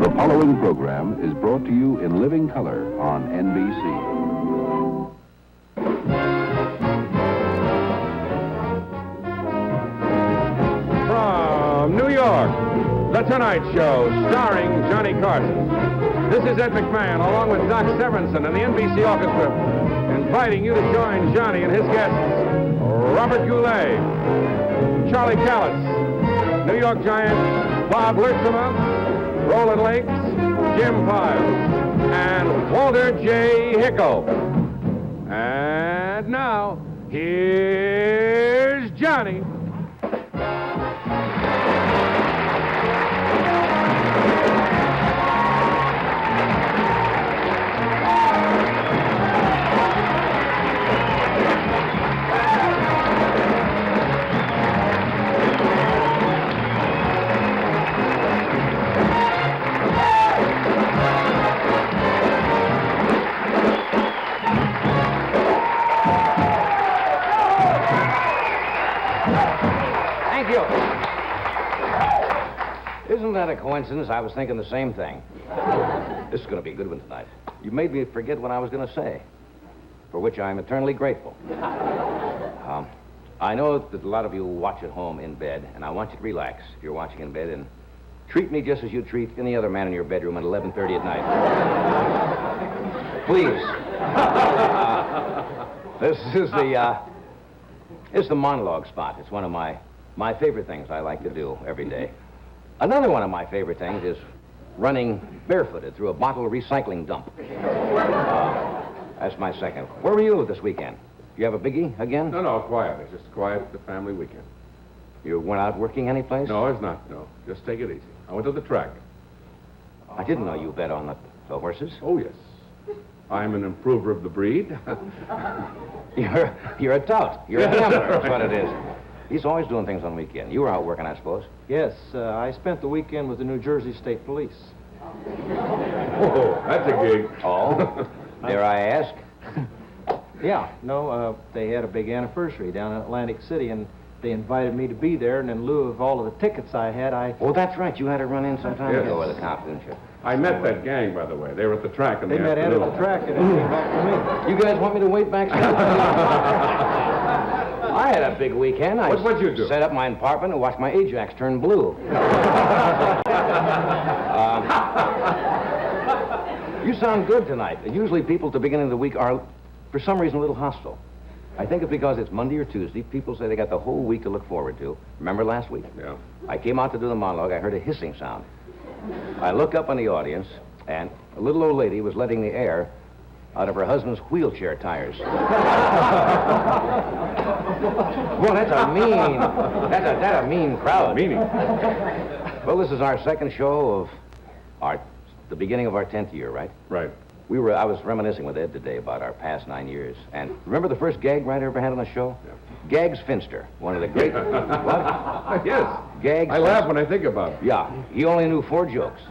The following program is brought to you in living color on NBC. From New York, The Tonight Show, starring Johnny Carson. This is Ed McMahon, along with Doc Severinsen and the NBC Orchestra, inviting you to join Johnny and his guests, Robert Goulet, Charlie Callas, New York Giant Bob Lurtsema, Roland Lakes, Jim Files, and Walter J. Hickel. And now, here's Johnny. Isn't that a coincidence? I was thinking the same thing. This is going to be a good one tonight. You made me forget what I was going to say, for which I'm eternally grateful. I know that a lot of you watch at home in bed, and I want you to relax if you're watching in bed and treat me just as you treat any other man in your bedroom at 11:30 at night. Please. This is the monologue spot. It's one of my favorite things I like to do every day. Another one of my favorite things is running barefooted through a bottle recycling dump. That's my second. Where were you this weekend? You have a biggie again? No, quiet. It's just a quiet family weekend. You weren't out working anyplace? No, it's not. No, just take it easy. I went to the track. I didn't know you bet on the horses. Oh, yes. I'm an improver of the breed. You're a tout. You're a gambler, that's what it is. He's always doing things on the weekend. You were out working, I suppose. Yes, I spent the weekend with the New Jersey State Police. Oh, that's a gig. Oh? Dare I ask? Yeah, no, they had a big anniversary down in Atlantic City, and they invited me to be there, and in lieu of all of the tickets I had, Oh, that's right. You had to run in some time ago with a cop, didn't you? I met that gang, by the way. They were at the track in the They met Ed afternoon. at the track, and they came back to me. You guys want me to wait backstage? I had a big weekend. What'd you do? Set up my apartment and watched my Ajax turn blue. You sound good tonight. Usually people at the beginning of the week are, for some reason, a little hostile. I think it's because it's Monday or Tuesday. People say they got the whole week to look forward to. Remember last week? Yeah. I came out to do the monologue. I heard a hissing sound. I look up in the audience, and a little old lady was letting the air out of her husband's wheelchair tires. Well, that's a mean crowd. Meaning. Well, this is our second show of the beginning of our 10th year, right? Right. I was reminiscing with Ed today about our past 9 years. And remember the first gag writer ever had on the show? Yeah. Gags Finster, one of the great... What? Yes. Gags I laugh when I think about it. Yeah, he only knew 4 jokes.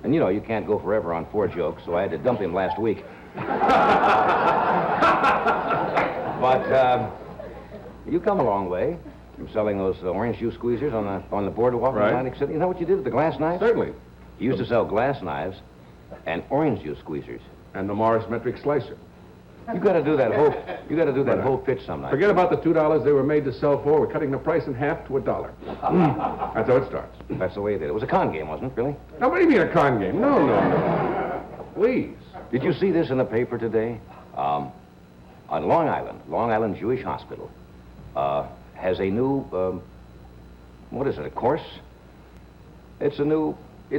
And you know, you can't go forever on 4 jokes, so I had to dump him last week. But you come a long way from selling those orange juice squeezers on the boardwalk in Right. Atlantic City. You know what you did with the glass knives? Certainly. You used to sell glass knives and orange juice squeezers. And the Morris metric slicer. You got to do that whole pitch sometime. Forget about the $2 they were made to sell for. We're cutting the price in half to $1. That's how it starts. That's the way it did. It was a con game, wasn't it, really? Now, what do you mean a con game? No. Please. Did you see this in the paper today? On Long Island Jewish Hospital has a new, what is it, a course? It's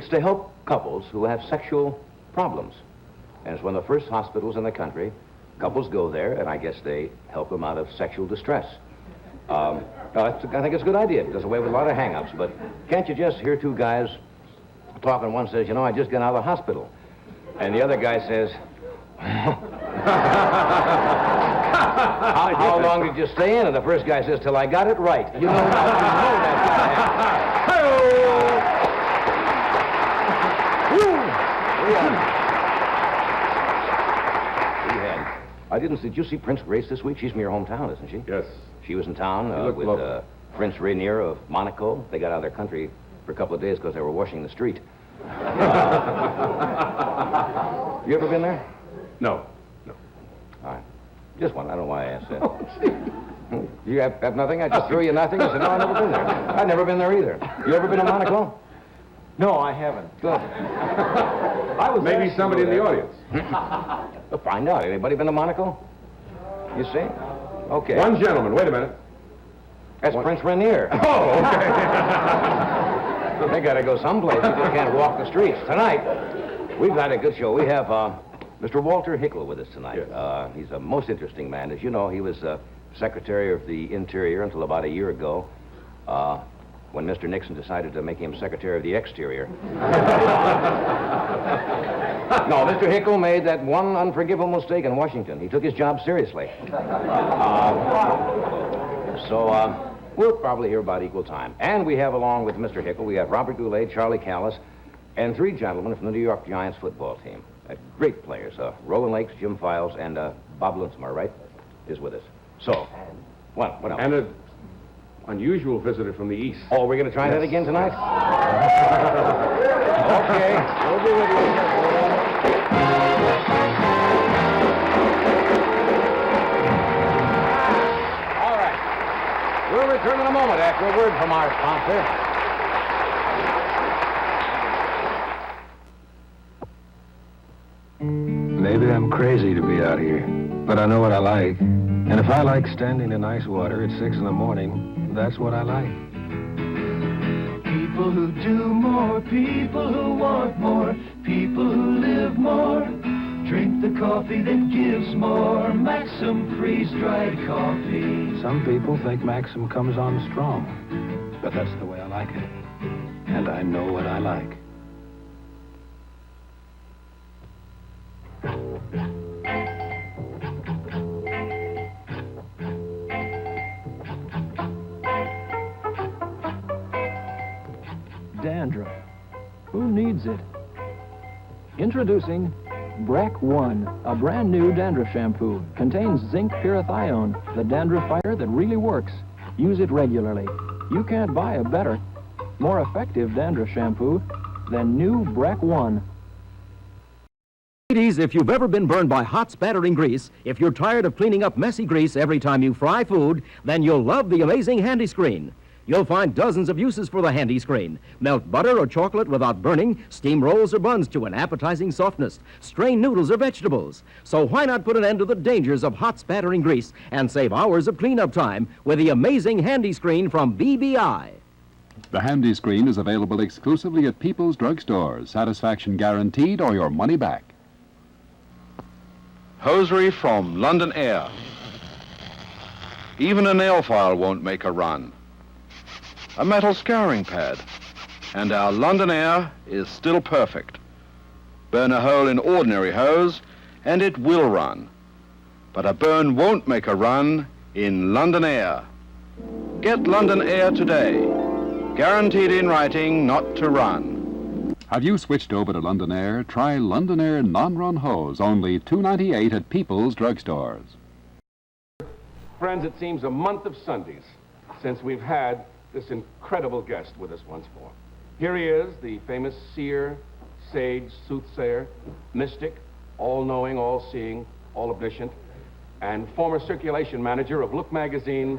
to help couples who have sexual problems. And it's one of the first hospitals in the country. Couples go there, and I guess they help them out of sexual distress. I think it's a good idea. It does away with a lot of hang-ups. But can't you just hear 2 guys talking? One says, I just got out of the hospital. And the other guy says, how long did you stay in? And the first guy says, till I got it right. You know that Did you see Prince Grace this week? She's from your hometown, isn't she? Yes. She was in town with lovely. Prince Rainier of Monaco. They got out of their country for a couple of days because they were washing the street. You ever been there? No. All right. Just one. I don't know why I asked that. You have nothing? I just threw you nothing? I said, no, I've never been there. I've never been there either. You ever been to Monaco? No, I haven't. Good. Maybe somebody in the audience. We'll find out. Anybody been to Monaco? You see? Okay. One gentleman. Wait a minute. That's Prince Rainier. Oh, okay. They got to go someplace. You just can't walk the streets. Tonight, we've got a good show. We have Mr. Walter Hickel with us tonight. Yes. He's a most interesting man. As you know, he was Secretary of the Interior until about a year ago, when Mr. Nixon decided to make him Secretary of the Exterior. No, Mr. Hickel made that one unforgivable mistake in Washington. He took his job seriously. We'll probably hear about equal time. And we have, along with Mr. Hickel, we have Robert Goulet, Charlie Callas, and 3 gentlemen from the New York Giants football team. Great players. Roland Lakes, Jim Files, and Bob Lurtsema, right, is with us. So, what else? And an unusual visitor from the East. Oh, we're going to try that again tonight? Okay. We'll be with you. All right. We'll return in a moment after a word from our sponsor. Maybe I'm crazy to be out here, but I know what I like. And if I like standing in ice water at 6 in the morning, that's what I like. People who do more, people who want more, people who live more. Drink the coffee that gives more, Maxim freeze-dried coffee. Some people think Maxim comes on strong, but that's the way I like it. And I know what I like. Dandruff. Who needs it? Introducing Breck One, a brand new dandruff shampoo. Contains zinc pyrithione, the dandruff fighter that really works. Use it regularly. You can't buy a better, more effective dandruff shampoo than new Breck One. Ladies, if you've ever been burned by hot spattering grease, if you're tired of cleaning up messy grease every time you fry food, then you'll love the amazing Handy Screen. You'll find dozens of uses for the Handy Screen. Melt butter or chocolate without burning, steam rolls or buns to an appetizing softness, strain noodles or vegetables. So why not put an end to the dangers of hot spattering grease and save hours of cleanup time with the amazing Handy Screen from BBI? The Handy Screen is available exclusively at People's Drug Stores. Satisfaction guaranteed or your money back. Hosiery from London Air. Even a nail file won't make a run. A metal scouring pad. And our London Air is still perfect. Burn a hole in ordinary hose and it will run. But a burn won't make a run in London Air. Get London Air today. Guaranteed in writing not to run. Have you switched over to London Air? Try London Air non-run hose, only $2.98 at People's Drug Stores. Friends, it seems a month of Sundays since we've had this incredible guest with us once more. Here he is, the famous seer, sage, soothsayer, mystic, all-knowing, all-seeing, all-omniscient, and former circulation manager of Look magazine,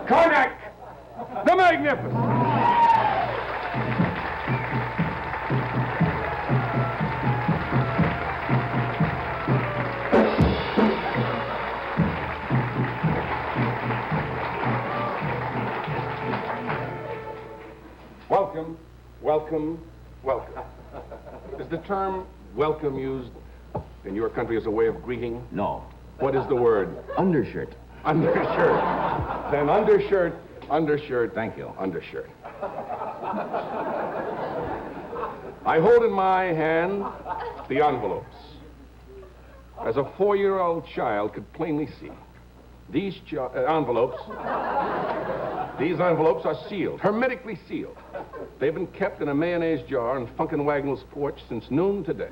Carnac the Magnificent. Welcome, welcome, welcome. Is the term welcome used in your country as a way of greeting? No. What is the word? Undershirt. Undershirt. Then undershirt, undershirt. Thank you. Undershirt. I hold in my hand the envelopes. As a 4-year-old child could plainly see, these envelopes are sealed, hermetically sealed. They've been kept in a mayonnaise jar on Funkenwagnall's porch since noon today.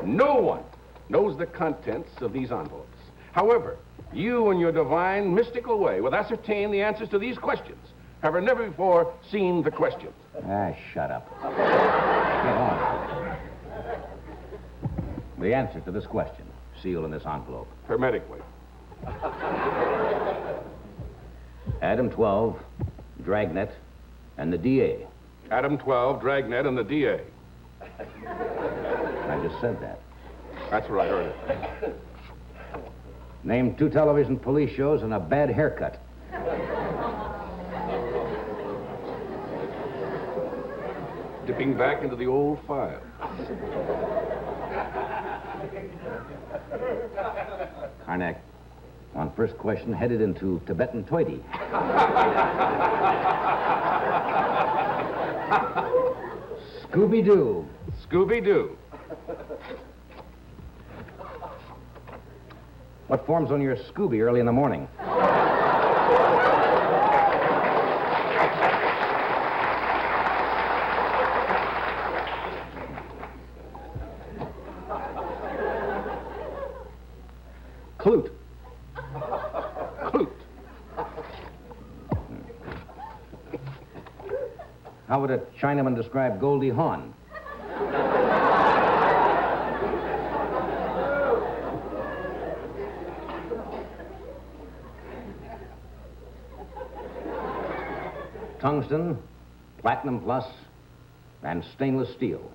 No one knows the contents of these envelopes. However, you in your divine, mystical way will ascertain the answers to these questions. have never before seen the question. Ah, shut up. Get on. The answer to this question, sealed in this envelope. Hermetically. Adam 12, Dragnet, and the DA. Adam 12, Dragnet, and the DA. I just said that. That's where I heard it. Name 2 television police shows and a bad haircut. Dipping back into the old file. Carnac, on first question, headed into Tibetan toity. Scooby-Doo. Scooby-Doo. What forms on your Scooby early in the morning? Clute. Clute. How would a Chinaman describe Goldie Hawn? Tungsten, platinum plus, and stainless steel.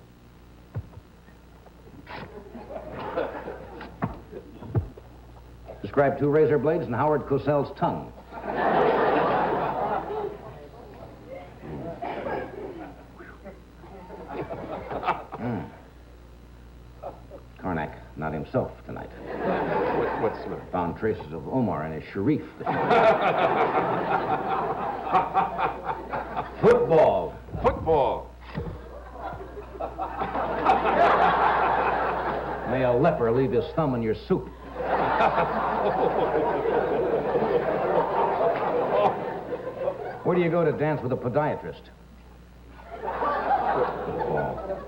Describe 2 razor blades and Howard Cosell's tongue. Carnac, not himself tonight. What's the... Found traces of Omar and his Sharif. Football. Football. May a leper leave his thumb in your soup. Where do you go to dance with a podiatrist? Football.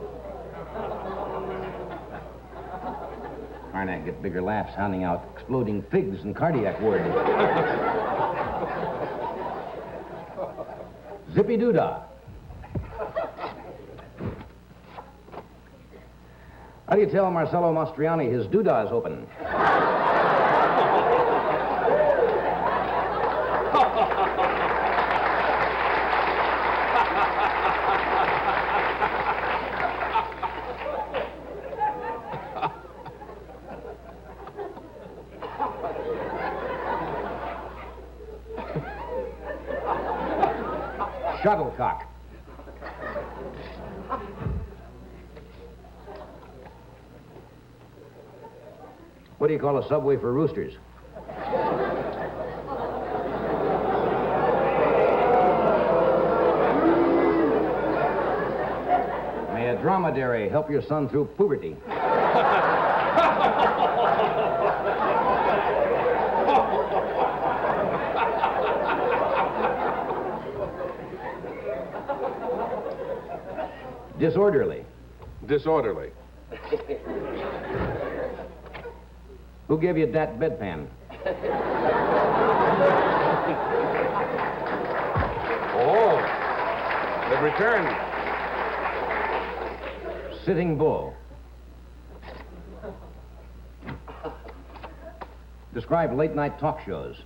Carnac get bigger laughs handing out exploding figs and cardiac words. Zippy-doo-dah. How do you tell Marcello Mastriani his doodah is open? Shuttlecock. What do you call a subway for roosters? May a dromedary help your son through puberty. Disorderly. Disorderly. Who gave you that bedpan? Oh, they've returned. Sitting Bull. Describe late-night talk shows.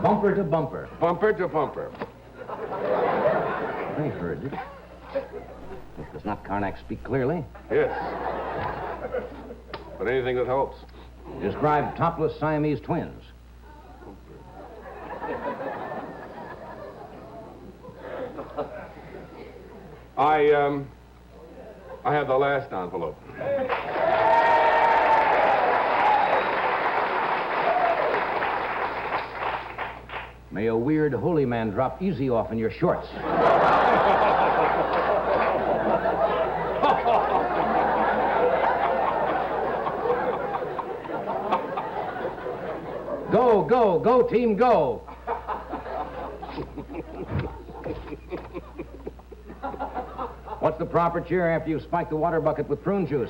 Bumper to bumper. Bumper to bumper. I heard it. Does not Carnac speak clearly? Yes. But anything that helps. Describe topless Siamese twins. I have the last envelope. May a weird holy man drop easy off in your shorts. Go, go, go, team, go. what's the proper cheer after you've spiked the water bucket with prune juice?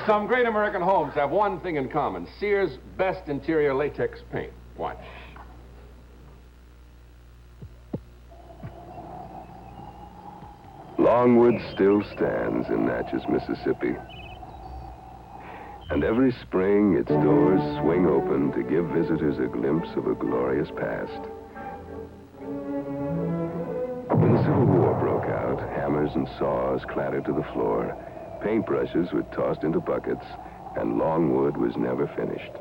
Some great American homes have one thing in common. Sears' best interior latex paint. Watch. Longwood still stands in Natchez, Mississippi. And every spring, its doors swing open to give visitors a glimpse of a glorious past. When the Civil War broke out, hammers and saws clattered to the floor, paintbrushes were tossed into buckets, and Longwood was never finished.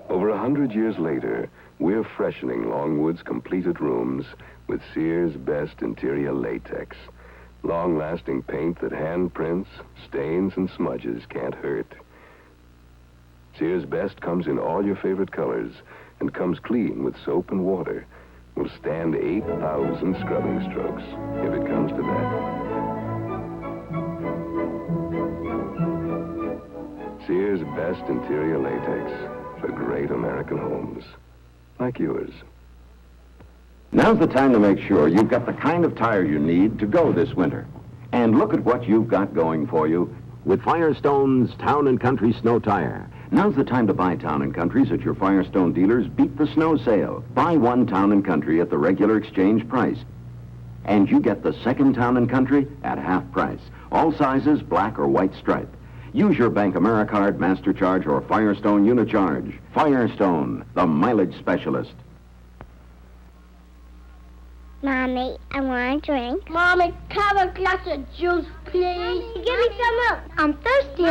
Over 100 years later, we're freshening Longwood's completed rooms with Sears' best interior latex. Long-lasting paint that handprints, stains, and smudges can't hurt. Sears' best comes in all your favorite colors and comes clean with soap and water. Will stand 8,000 scrubbing strokes, if it comes to that. Sears' best interior latex for great American homes, like yours. Now's the time to make sure you've got the kind of tire you need to go this winter. And look at what you've got going for you with Firestone's Town & Country Snow Tire. Now's the time to buy Town & Countries at your Firestone dealers. Beat the snow sale. Buy one Town & Country at the regular exchange price. And you get the second Town & Country at half price. All sizes, black or white stripe. Use your Bank AmeriCard, MasterCharge, or Firestone Unicharge. Firestone, the mileage specialist. Mommy, I want a drink. Mommy, can I have a glass of juice, please? Give me some milk. I'm thirsty.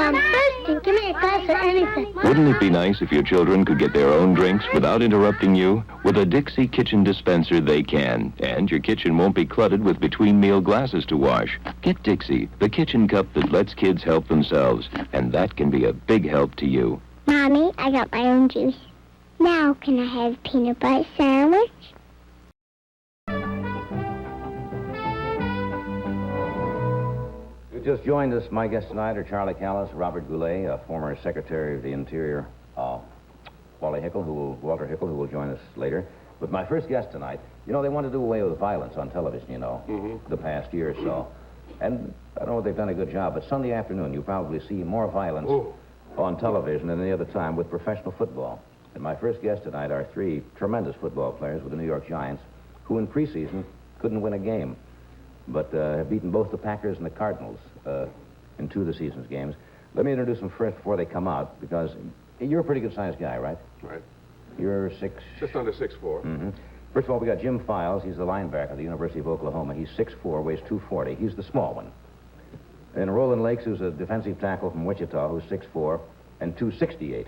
Give me a glass of anything. Wouldn't it be nice if your children could get their own drinks without interrupting you? With a Dixie kitchen dispenser, they can. And your kitchen won't be cluttered with between-meal glasses to wash. Get Dixie, the kitchen cup that lets kids help themselves. And that can be a big help to you. Mommy, I got my own juice. Now can I have a peanut butter sandwich? Just joined us. My guests tonight are Charlie Callas, Robert Goulet, a former Secretary of the Interior, Walter Hickel, who will join us later. But my first guest tonight, you know, they want to do away with violence on television, you know, the past year or so. And I don't know if they've done a good job, but Sunday afternoon you probably see more violence on television than any other time with professional football. And my first guest tonight are three tremendous football players with the New York Giants who in preseason couldn't win a game, but have beaten both the Packers and the Cardinals in two of the season's games. Let me introduce them first before they come out, because you're a pretty good-sized guy, right? Right. You're just under 6'4". Mm-hmm. First of all, we got Jim Files. He's the linebacker at the University of Oklahoma. He's 6'4", weighs 240. He's the small one. And Roland Lakes, who's a defensive tackle from Wichita, who's 6'4" and 268,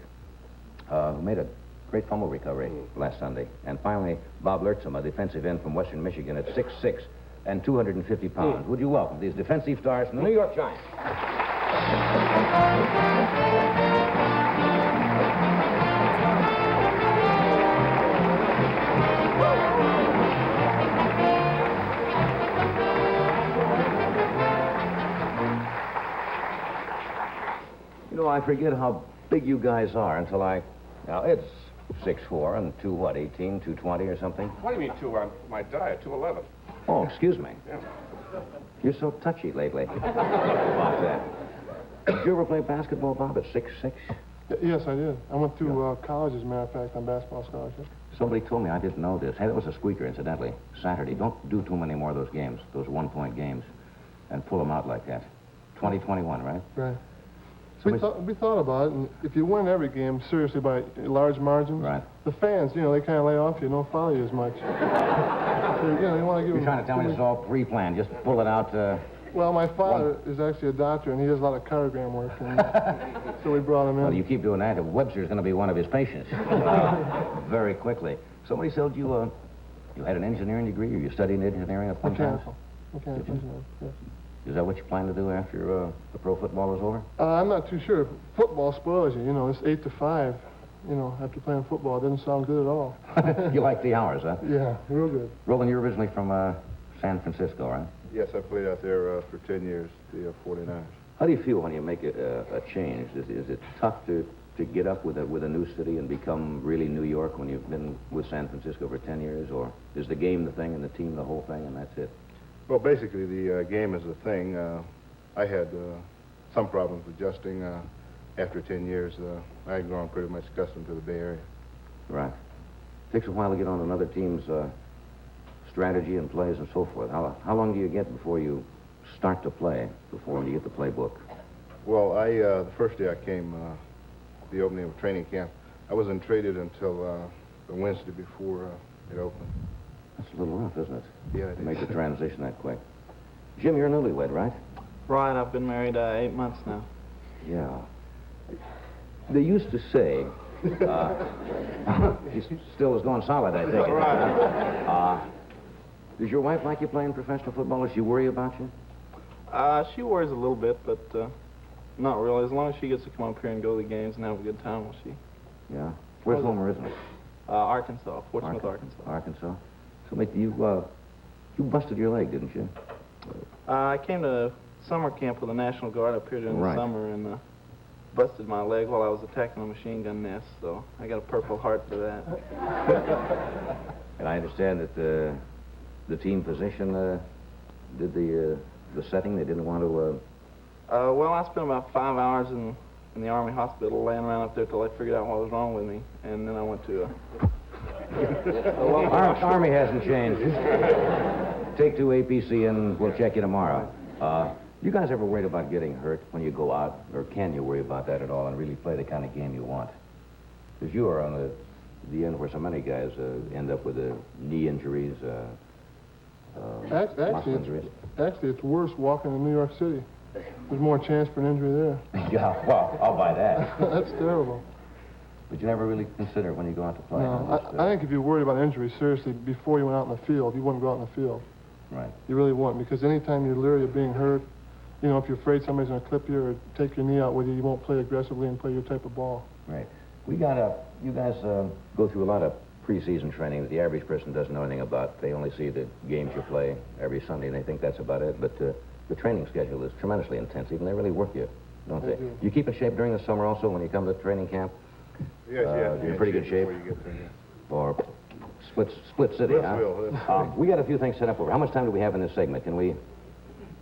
who made a great fumble recovery last Sunday. And finally, Bob Lurtsema, a defensive end from Western Michigan, at 6'6" and 250 pounds. Would you welcome these defensive stars from the New York Giants? You know, I forget how big you guys are until now, it's 6'4" and 220 or something? What do you mean, my diet, 211. Oh, excuse me. Yeah. You're so touchy lately. About that. Did you ever play basketball, Bob, at 6'6"? Yes, I did. I went to college, as a matter of fact, on basketball scholarship. Somebody told me, I didn't know this. Hey, that was a squeaker, incidentally. Saturday. Don't do too many more of those games, those one-point games, and pull them out like that. 2021, right? Right. We thought about it, and if you win every game, seriously, by large margins, right, the fans, you know, they kind of lay off you, don't follow you as much. So, you know, you want to give You're trying to tell me this is all pre-planned, just pull it out, Well, my father is actually a doctor, and he does a lot of cardiogram work, and so we brought him in. Well, you keep doing that, Webster's going to be one of his patients very quickly. Somebody told you you had an engineering degree, or you studied engineering at one time? Mechanical engineering, yes. Is that what you plan to do after the pro football is over? I'm not too sure. Football spoils you, you know, it's 8 to 5. You know, after playing football, it doesn't sound good at all. You like the hours, huh? Yeah, real good. Roland, you're originally from San Francisco, right? Yes, I played out there for 10 years, the 49ers. How do you feel when you make a change? Is it tough to get up with a new city and become really New York when you've been with San Francisco for 10 years? Or is the game the thing and the team the whole thing and that's it? Well, basically, the game is the thing. I had some problems adjusting after 10 years. I had grown pretty much accustomed to the Bay Area. Right. Takes a while to get on another team's strategy and plays and so forth. How long do you get before you start to play, before you get the playbook? Well, the first day I came, the opening of training camp, I wasn't traded until the Wednesday before it opened. That's a little rough, isn't it? Yeah, it to make is. the transition that quick. Jim, you're a newlywed, right? Right, I've been married 8 months now. Yeah. They used to say, he still is going solid, I think. Right. Does your wife like you playing professional football? Does she worry about you? She worries a little bit, but not really. As long as she gets to come up here and go to the games and have a good time, will she? Yeah. Where's home originally? Arkansas, Fort Smith, Arkansas. Arkansas. So, mate, you busted your leg, didn't you? I came to summer camp with the National Guard up here during Right. the summer and busted my leg while I was attacking a machine gun nest, so I got a Purple Heart for that. And I understand that the team physician did the setting. They didn't want to... Well, I spent about 5 hours in the Army hospital laying around up there till I figured out what was wrong with me, and then I went to Army hasn't changed. Take 2 APC and we'll check you tomorrow. You guys ever worried about getting hurt when you go out, or can you worry about that at all and really play the kind of game you want? Because you are on the end where so many guys end up with knee injuries, muscle injuries. Actually, it's worse walking in New York City. There's more chance for an injury there. Yeah, well, I'll buy that. That's terrible. But you never really consider when you go out to play. No, I think if you worried about injury, seriously, before you went out in the field, you wouldn't go out in the field. Right. You really wouldn't, because anytime you're leery of being hurt, you know, if you're afraid somebody's going to clip you or take your knee out with you, you won't play aggressively and play your type of ball. Right. You guys go through a lot of preseason training that the average person doesn't know anything about. They only see the games you play every Sunday, and they think that's about it. But the training schedule is tremendously intensive, and they really work you, don't they? do. You keep in shape during the summer also when you come to training camp? Yes, You're in pretty good shape? Before you get there, yeah. Or split city, huh? Splitsville, We got a few things set up over. How much time do we have in this segment? Can we...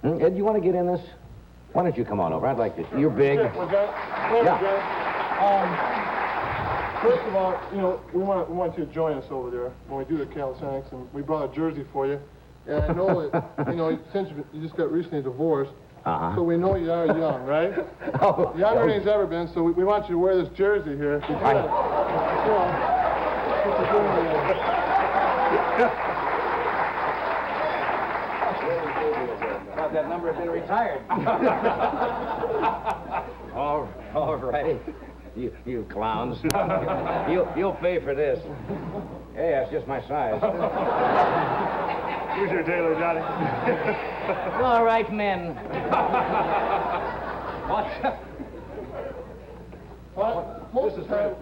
Ed, you want to get in this? Why don't you come on over? I'd like to... You're big. Yeah. First of all, you know, we want you to join us over there when we do the calisthenics, and we brought a jersey for you. And I know that, you know, since you just got recently divorced, so we know you are young, right? Younger than he's ever been, so we want you to wear this jersey here. Because, you know, Thought that number had been retired. All righty. You clowns. You'll pay for this. Hey, that's just my size. Here's your tailor, Johnny. All right, men. Most of the time,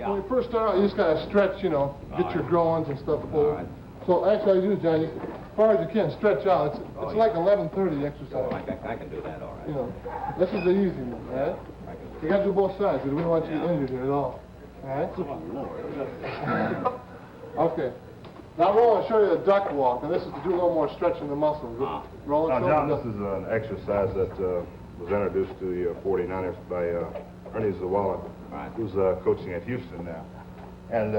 when you first start out, you just got to stretch, you know, get your groins and stuff pulled. So actually, I do, Johnny, as far as you can, stretch out. It's like 11:30 exercise. Oh, I can do that, all right. You know, this is the easy one, all right? You got to do both sides, because we don't want you to get injured here at all. All right? Okay. Now, Roland, I'll show you the duck walk, and this is to do a little more stretching the muscles. Roland, Now, John, this is an exercise that was introduced to the 49ers by Ernie Zawala, who's coaching at Houston now. And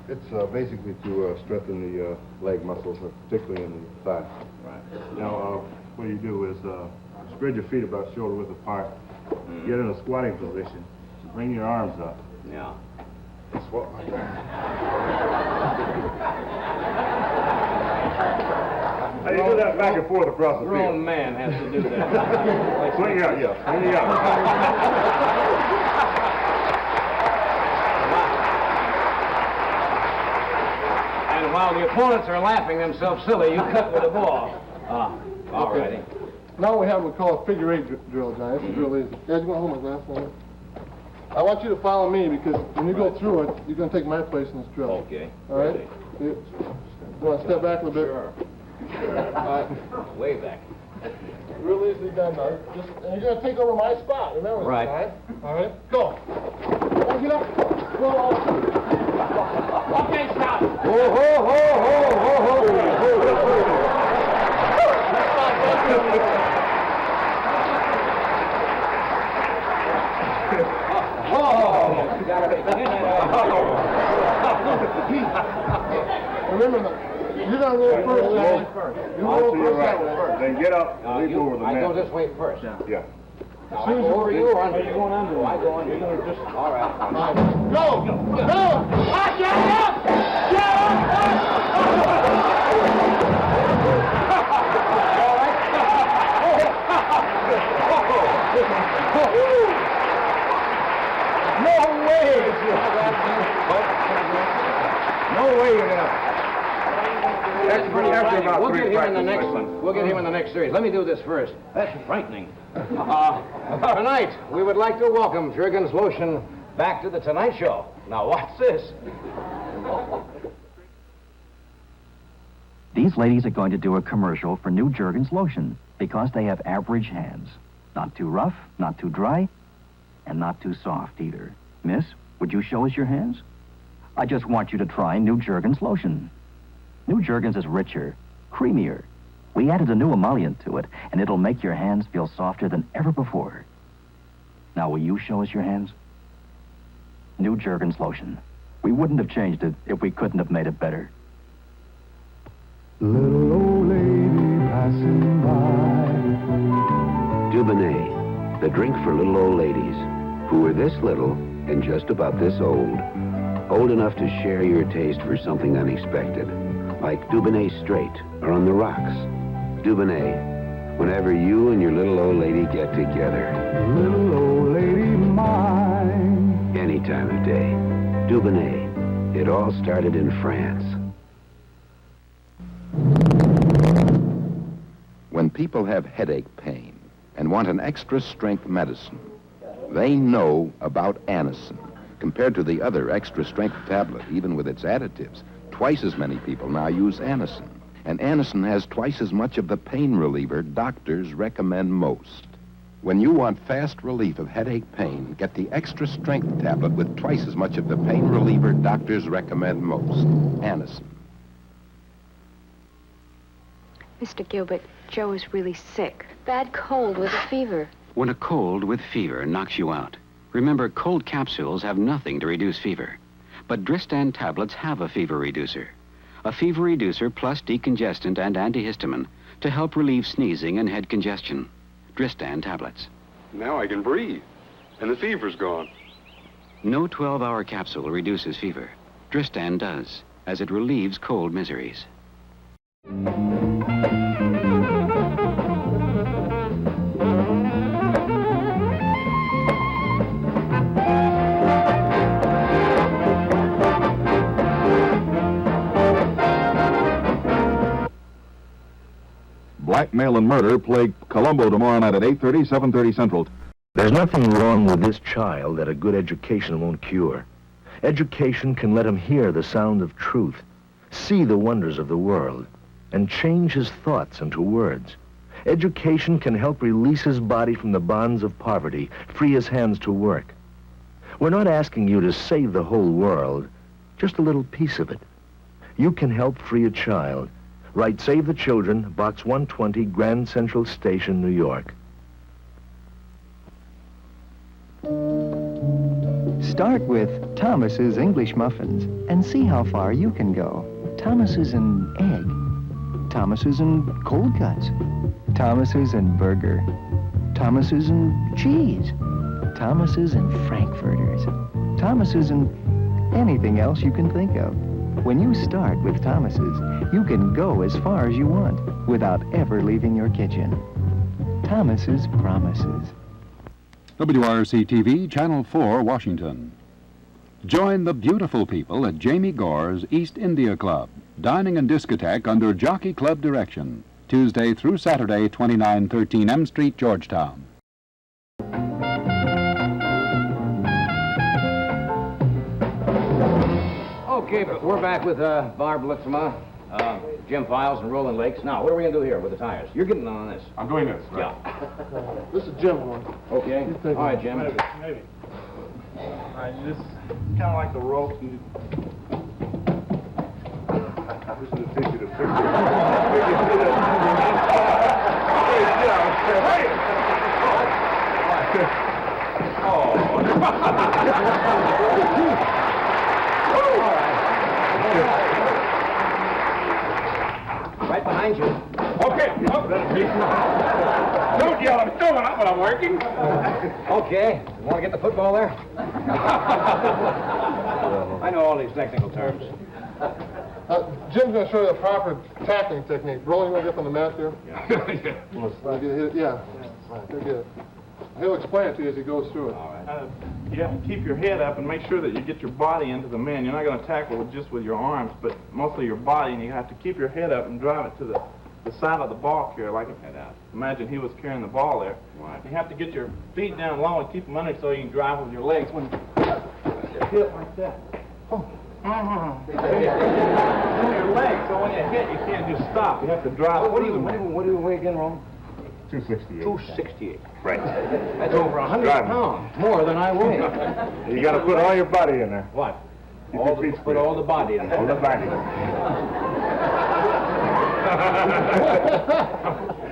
it's basically to strengthen the leg muscles, particularly in the thighs. Right. Now, what you do is spread your feet about shoulder width apart, get in a squatting position, bring your arms up. Yeah. Squat. How you do that back and forth across the field? Grown man has to do that. Swing out, yeah. Swing out. And while the opponents are laughing themselves silly, you cut with the ball. All righty. Now we have what we call a figure 8 drill, Johnny. This is real easy. Guys, you want to hold my glass for me? I want you to follow me, because when you go through it, you're going to take my place in this drill. Okay. All right? You want to step back a little bit? Sure. All right. Way back. Real easily done, now. And you're going to take over my spot, remember? Right. All right? Go. Oh, get up. Whoa. Okay, stop. Ho, ho, ho, ho, ho, ho, Remember, you're going to roll first. You roll first. Then get up and leap over the I man. go this way first. Yeah. I go over you or under? You're going under. I go under. All right. Go! Go! Ah, get up! Get No way! No way you're gonna. We'll get him in the next one. We'll get him in the next series. Let me do this first. That's frightening. Tonight, we would like to welcome Jergens Lotion back to the Tonight Show. Now, what's this? These ladies are going to do a commercial for new Jergens Lotion because they have average hands. Not too rough, not too dry, and not too soft either. Miss, would you show us your hands? I just want you to try new Jergens Lotion. New Jergens is richer, creamier. We added a new emollient to it, and it'll make your hands feel softer than ever before. Now, will you show us your hands? New Jergens Lotion. We wouldn't have changed it if we couldn't have made it better. Little old lady passing by. Dubonnet, the drink for little old ladies who are this little and just about this old. Old enough to share your taste for something unexpected, like Dubonnet Straight or On the Rocks. Dubonnet, whenever you and your little old lady get together. Little old lady mine. Any time of day. Dubonnet. It all started in France. When people have headache pain and want an extra strength medicine, they know about Anacin. Compared to the other extra strength tablet, even with its additives, twice as many people now use Anacin. And Anacin has twice as much of the pain reliever doctors recommend most. When you want fast relief of headache pain, get the extra strength tablet with twice as much of the pain reliever doctors recommend most. Anacin. Mr. Gilbert, Joe is really sick. Bad cold with a fever. When a cold with fever knocks you out, remember cold capsules have nothing to reduce fever. But Dristan tablets have a fever reducer. A fever reducer plus decongestant and antihistamine to help relieve sneezing and head congestion. Dristan tablets. Now I can breathe, and the fever's gone. No 12-hour capsule reduces fever. Dristan does, as it relieves cold miseries. Blackmail and Murder play Columbo tomorrow night at 8:30, 7:30 Central. There's nothing wrong with this child that a good education won't cure. Education can let him hear the sound of truth, see the wonders of the world, and change his thoughts into words. Education can help release his body from the bonds of poverty, free his hands to work. We're not asking you to save the whole world, just a little piece of it. You can help free a child. Write Save the Children, Box 120, Grand Central Station, New York. Start with Thomas's English Muffins and see how far you can go. Thomas's and egg. Thomas's and cold cuts. Thomas's and burger. Thomas's and cheese. Thomas's and frankfurters. Thomas's and anything else you can think of. When you start with Thomas's, you can go as far as you want without ever leaving your kitchen. Thomas's promises. WRC-TV, Channel 4, Washington. Join the beautiful people at Jamie Gore's East India Club, dining and discotheque under Jockey Club direction, Tuesday through Saturday, 2913 M Street, Georgetown. Okay, but we're back with Barb Lurtsema. Jim Files and Roland Lakes. Now, what are we going to do here with the tires? You're getting on this. I'm doing this, right? Yeah. This is Jim's one. Okay. All right, Jim. Maybe. All right, you just kind of like the rope. And This is a ticket to fix it. Right behind you. Okay. Don't yell, I'm still up when I'm working. Okay. You want to get the football there? I know all these technical terms. Jim's going to show you the proper tackling technique. Roland, you want to get up on the mat there? Yeah. Right, good. He'll explain it to you as he goes through it. All right. You have to keep your head up and make sure that you get your body into the man. You're not going to tackle just with your arms, but mostly your body, and you have to keep your head up and drive it to the side of the ball carrier, like head out. Imagine he was carrying the ball there. Right. You have to get your feet down low and keep them under so you can drive with your legs. When you hit like that. Oh. Your legs, so when you hit, you can't just stop. You have to drive. What do you weigh again, Roland? 268. 268. Right. That's over 100 pounds more than I weigh. You got to put all your body in there. What? Put all the body in there. All the body.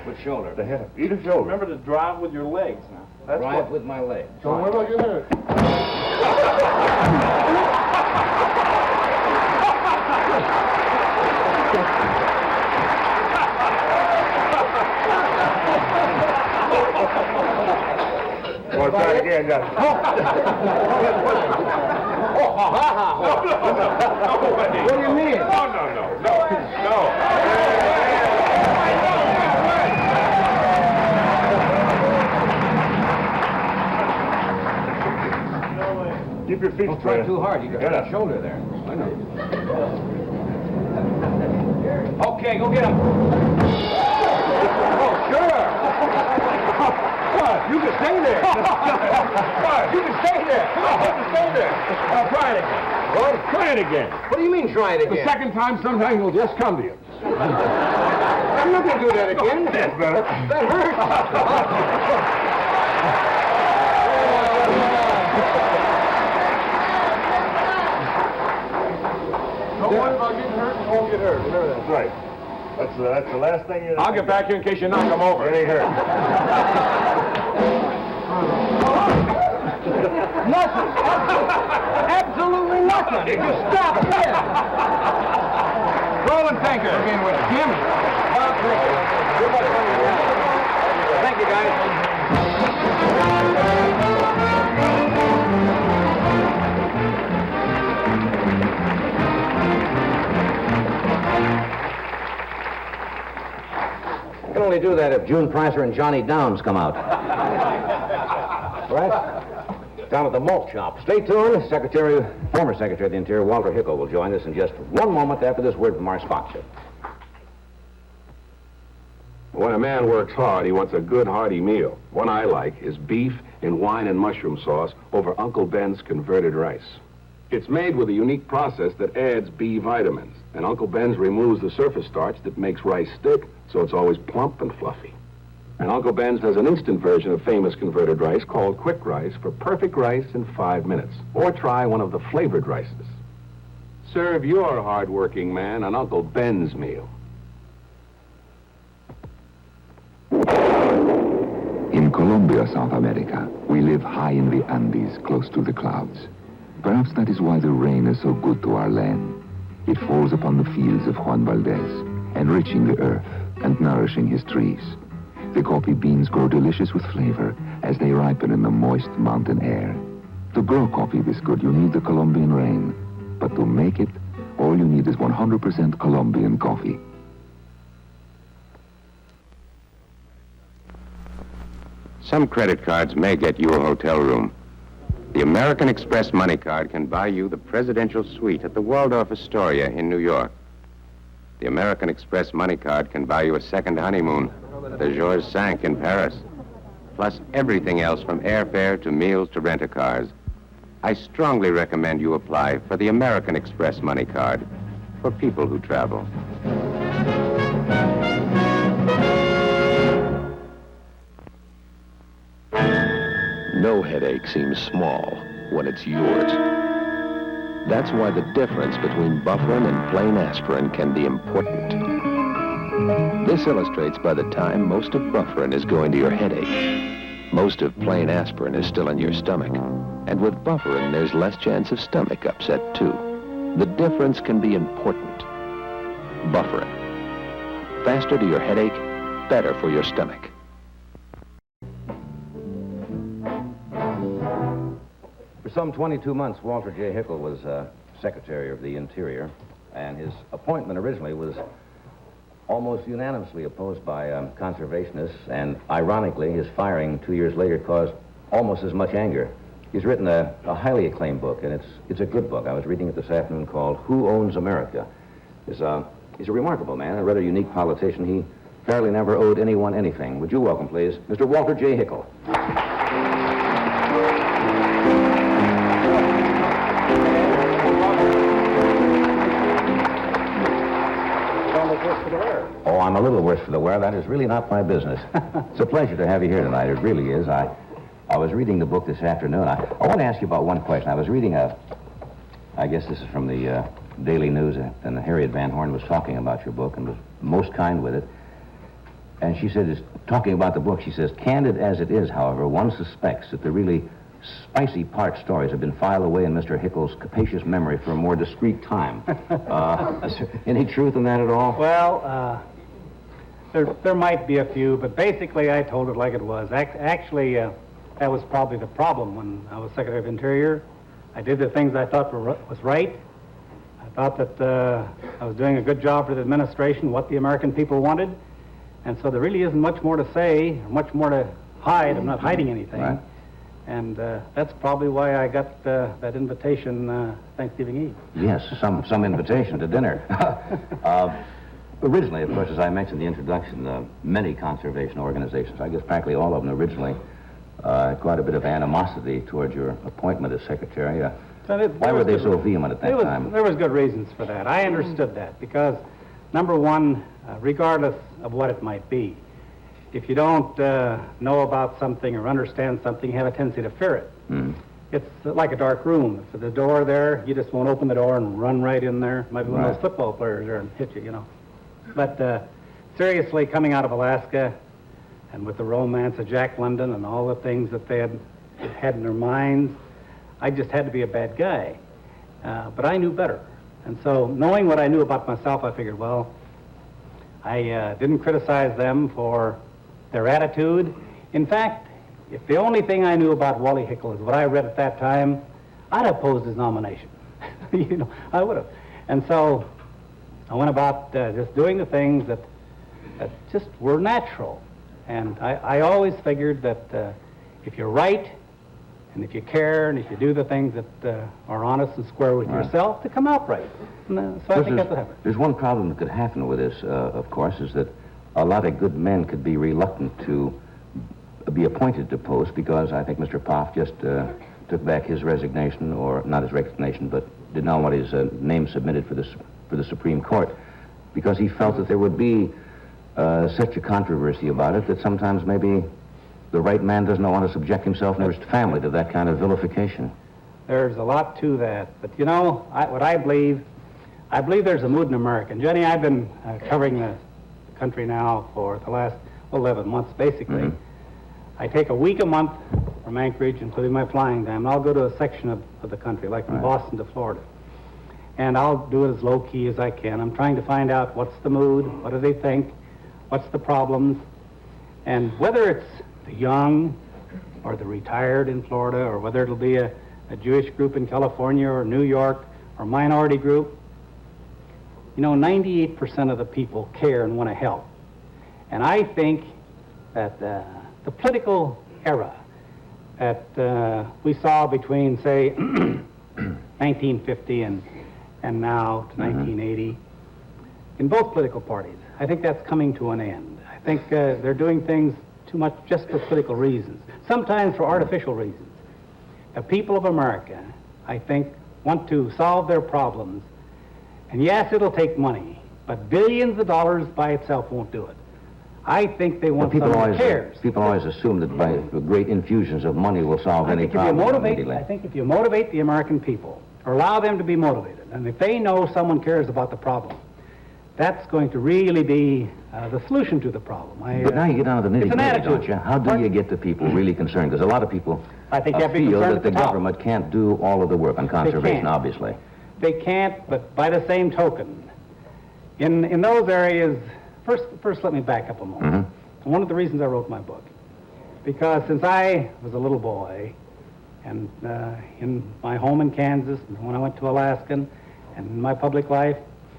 With shoulder. The head. Either shoulder. Remember to drive with your legs now. That's Drive with my legs. Don't worry about getting hurt. Well, try it again, Johnny. What do you mean? No. Keep your feet Don't straight. try too hard. You got that shoulder there. I know. Okay, go get him. Oh, sure. What? You can stay there. What? You can stay there. Come on, you can stay there. Try it again. What? Try it again. What do you mean, try it again? The second time, sometimes it'll just come to you. I'm not going to do that again. That's better. That hurts. Don't worry about getting hurt. You won't get hurt. Remember that. That's right. That's the last thing you... I'll get back here in case you knock him over. It ain't hurt. Nothing. Absolutely nothing. Just stop dead. Roland Tanker. Again with Jim. Thank you, guys. I can only do that if June Pricer and Johnny Downs come out. Right? Down at the malt shop. Stay tuned. Former Secretary of the Interior, Walter Hickel, will join us in just one moment after this word from our sponsor. When a man works hard, he wants a good, hearty meal. One I like is beef in wine and mushroom sauce over Uncle Ben's converted rice. It's made with a unique process that adds B vitamins, and Uncle Ben's removes the surface starch that makes rice stick, so it's always plump and fluffy. And Uncle Ben's has an instant version of famous converted rice called Quick Rice for perfect rice in 5 minutes. Or try one of the flavored rices. Serve your hard-working man an Uncle Ben's meal. In Colombia, South America, we live high in the Andes, close to the clouds. Perhaps that is why the rain is so good to our land. It falls upon the fields of Juan Valdez, enriching the earth and nourishing his trees. The coffee beans grow delicious with flavor as they ripen in the moist mountain air. To grow coffee this good, you need the Colombian rain. But to make it, all you need is 100% Colombian coffee. Some credit cards may get you a hotel room. The American Express Money Card can buy you the presidential suite at the Waldorf Astoria in New York. The American Express Money Card can buy you a second honeymoon at the Georges V in Paris, plus everything else from airfare to meals to rent-a-cars. I strongly recommend you apply for the American Express Money Card. for people who travel. No headache seems small when it's yours. That's why the difference between Bufferin and plain aspirin can be important. This illustrates by the time most of Bufferin is going to your headache. Most of plain aspirin is still in your stomach. And with Bufferin, there's less chance of stomach upset, too. The difference can be important. Bufferin. Faster to your headache, better for your stomach. For some 22 months, Walter J. Hickel was Secretary of the Interior, and his appointment originally was almost unanimously opposed by conservationists, and ironically, his firing 2 years later caused almost as much anger. He's written a highly acclaimed book, and it's a good book. I was reading it this afternoon, called Who Owns America? He's a remarkable man, a rather unique politician. He fairly never owed anyone anything. Would you welcome, please, Mr. Walter J. Hickel. Oh, I'm a little worse for the wear. That is really not my business. It's a pleasure to have you here tonight. It really is. I was reading the book this afternoon. I want to ask you about one question. I was reading I guess this is from the Daily News, and Harriet Van Horn was talking about your book and was most kind with it. And she said, talking about the book, she says, candid as it is, however, one suspects that the really spicy part stories have been filed away in Mr. Hickel's capacious memory for a more discreet time. Is there any truth in that at all? Well, there might be a few, but basically I told it like it was. Actually, that was probably the problem when I was Secretary of Interior. I did the things I thought was right. I thought that I was doing a good job for the administration, what the American people wanted. And so there really isn't much more to say, or much more to hide. I'm not hiding anything. Right. And that's probably why I got that invitation Thanksgiving Eve. Yes, some invitation to dinner. Originally, of course, as I mentioned in the introduction, many conservation organizations, I guess practically all of them originally, quite a bit of animosity towards your appointment as Secretary. Why were they so vehement at that time? There was good reasons for that. I understood that because, number one, regardless of what it might be, if you don't know about something or understand something, you have a tendency to fear it. Mm. It's like a dark room. If there's a door there, you just won't open the door and run right in there. Might be one of those football players there and hit you, you know. But seriously, coming out of Alaska and with the romance of Jack London and all the things that they had in their minds, I just had to be a bad guy. But I knew better. And so knowing what I knew about myself, I figured, well, I didn't criticize them for their attitude. In fact, if the only thing I knew about Wally Hickel is what I read at that time, I'd have opposed his nomination. You know, I would have. And so I went about just doing the things that just were natural. And I always figured that if you're right, and if you care, and if you do the things that are honest and square with yourself, to come out right. And, so I think that's what happened. There's one problem that could happen with this, of course, is that a lot of good men could be reluctant to be appointed to posts because I think Mr. Poff just took back his resignation, or not his resignation, but did not want his name submitted for the Supreme Court because he felt that there would be such a controversy about it that sometimes maybe the right man doesn't want to subject himself and his family to that kind of vilification. There's a lot to that, but you know, what I believe there's a mood in America. And Jenny, I've been covering the country now for the last 11 months, basically. Mm-hmm. I take a week a month from Anchorage, including my flying time, and I'll go to a section of the country, like from Boston to Florida. And I'll do it as low-key as I can. I'm trying to find out what's the mood, what do they think, what's the problems, and whether it's the young or the retired in Florida, or whether it'll be a Jewish group in California or New York or minority group. You know, 98% of the people care and want to help. And I think that the political era that we saw between, say, 1950 and now to 1980, in both political parties, I think that's coming to an end. I think they're doing things too much just for political reasons, sometimes for artificial reasons. The people of America, I think, want to solve their problems, And yes, it'll take money, but billions of dollars by itself won't do it. I think they want someone who cares. People always assume that by great infusions of money will solve any problem immediately. I think if you motivate the American people, or allow them to be motivated, and if they know someone cares about the problem, that's going to really be the solution to the problem. But now you get down to the nitty-gritty, don't you? How do you get the people really concerned? Because a lot of people feel that the government can't do all of the work on conservation, obviously. They can't, but by the same token, in those areas, first let me back up a moment. One of the reasons I wrote my book, because since I was a little boy, and in my home in Kansas, and when I went to Alaska, and in my public life,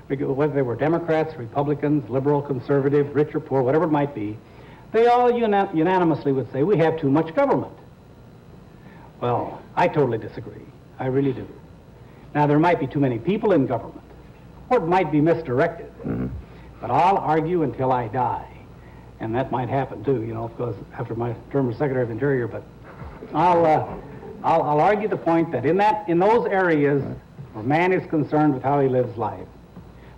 whether they were Democrats, Republicans, liberal, conservative, rich or poor, whatever it might be, they all unanimously would say, we have too much government. Well, I totally disagree. I really do. Now, there might be too many people in government, or it might be misdirected. But I'll argue until I die. And that might happen, too, you know, because after my term as Secretary of Interior, but I'll argue the point that in those areas where man is concerned with how he lives life,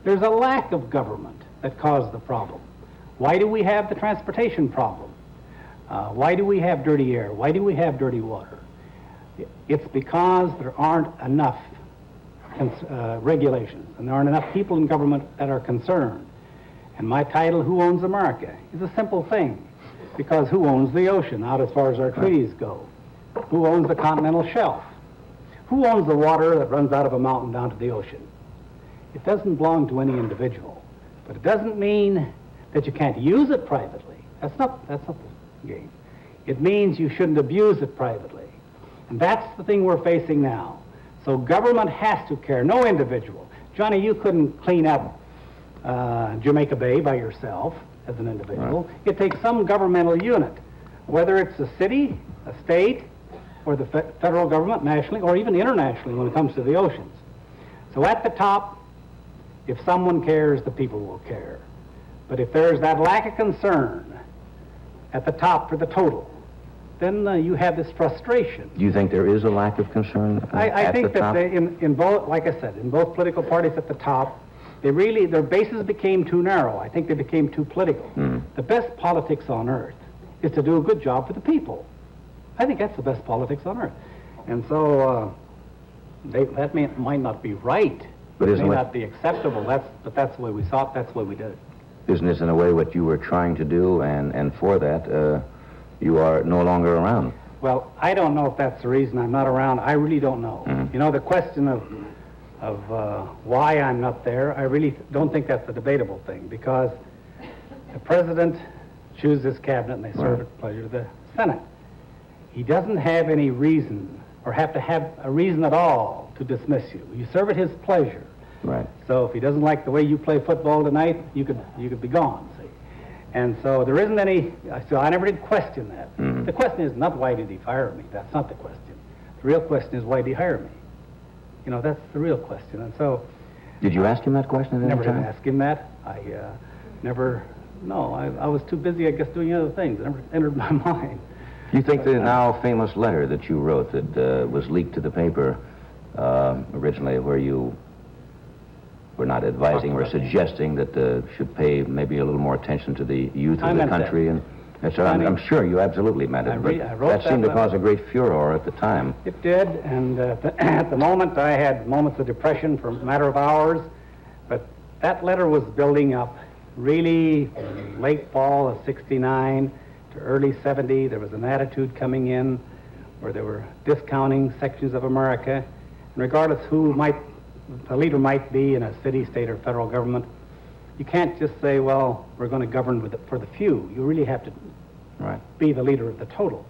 there's a lack of government that caused the problem. Why do we have the transportation problem? Why do we have dirty air? Why do we have dirty water? It's because there aren't enough regulations, and there aren't enough people in government that are concerned. And my title, Who Owns America, is a simple thing, because who owns the ocean out as far as our treaties go? Who owns the continental shelf? Who owns the water that runs out of a mountain down to the ocean? It doesn't belong to any individual, but it doesn't mean that you can't use it privately. That's not the game. It means you shouldn't abuse it privately. And that's the thing we're facing now. So government has to care, no individual. Johnny, you couldn't clean up Jamaica Bay by yourself as an individual. Right. It takes some governmental unit, whether it's a city, a state, or the federal government nationally, or even internationally when it comes to the oceans. So at the top, if someone cares, the people will care. But if there's that lack of concern at the top for the total, then you have this frustration. Do you think there is a lack of concern I think that in both, like I said, in both political parties at the top, their bases became too narrow. I think they became too political. The best politics on earth is to do a good job for the people. I think that's the best politics on earth. And so that might not be right. But it may not be acceptable. But that's the way we saw it. That's the way we did it. Isn't this in a way what you were trying to do? And for that, you are no longer around. Well, I don't know if that's the reason I'm not around. I really don't know. You know, the question of why I'm not there, I really don't think that's a debatable thing, because the president chooses his cabinet and they serve at pleasure to the Senate. He doesn't have any reason, or have to have a reason at all, to dismiss you. You serve at his pleasure. Right. So if he doesn't like the way you play football tonight, you could be gone, see. And so there isn't any, so I never did question that. The question is not why did he fire me? That's not the question. The real question is why did he hire me? You know, that's the real question. And so... Did you ask him that question at any time? Never did ask him that. I was too busy, I guess, doing other things. It never entered my mind. Do you think the now famous letter that you wrote that was leaked to the paper originally, where you were not advising or suggesting that should pay maybe a little more attention to the youth of the country? And so I'm sure you absolutely meant it, but that seemed to cause a great furor at the time. It did, and at the moment I had moments of depression for a matter of hours, but that letter was building up really from late fall of '69 to early '70. There was an attitude coming in where they were discounting sections of America, and regardless who the leader might be in a city, state, or federal government, you can't just say, well, we're going to govern for the few. You really have to be the leader of the total.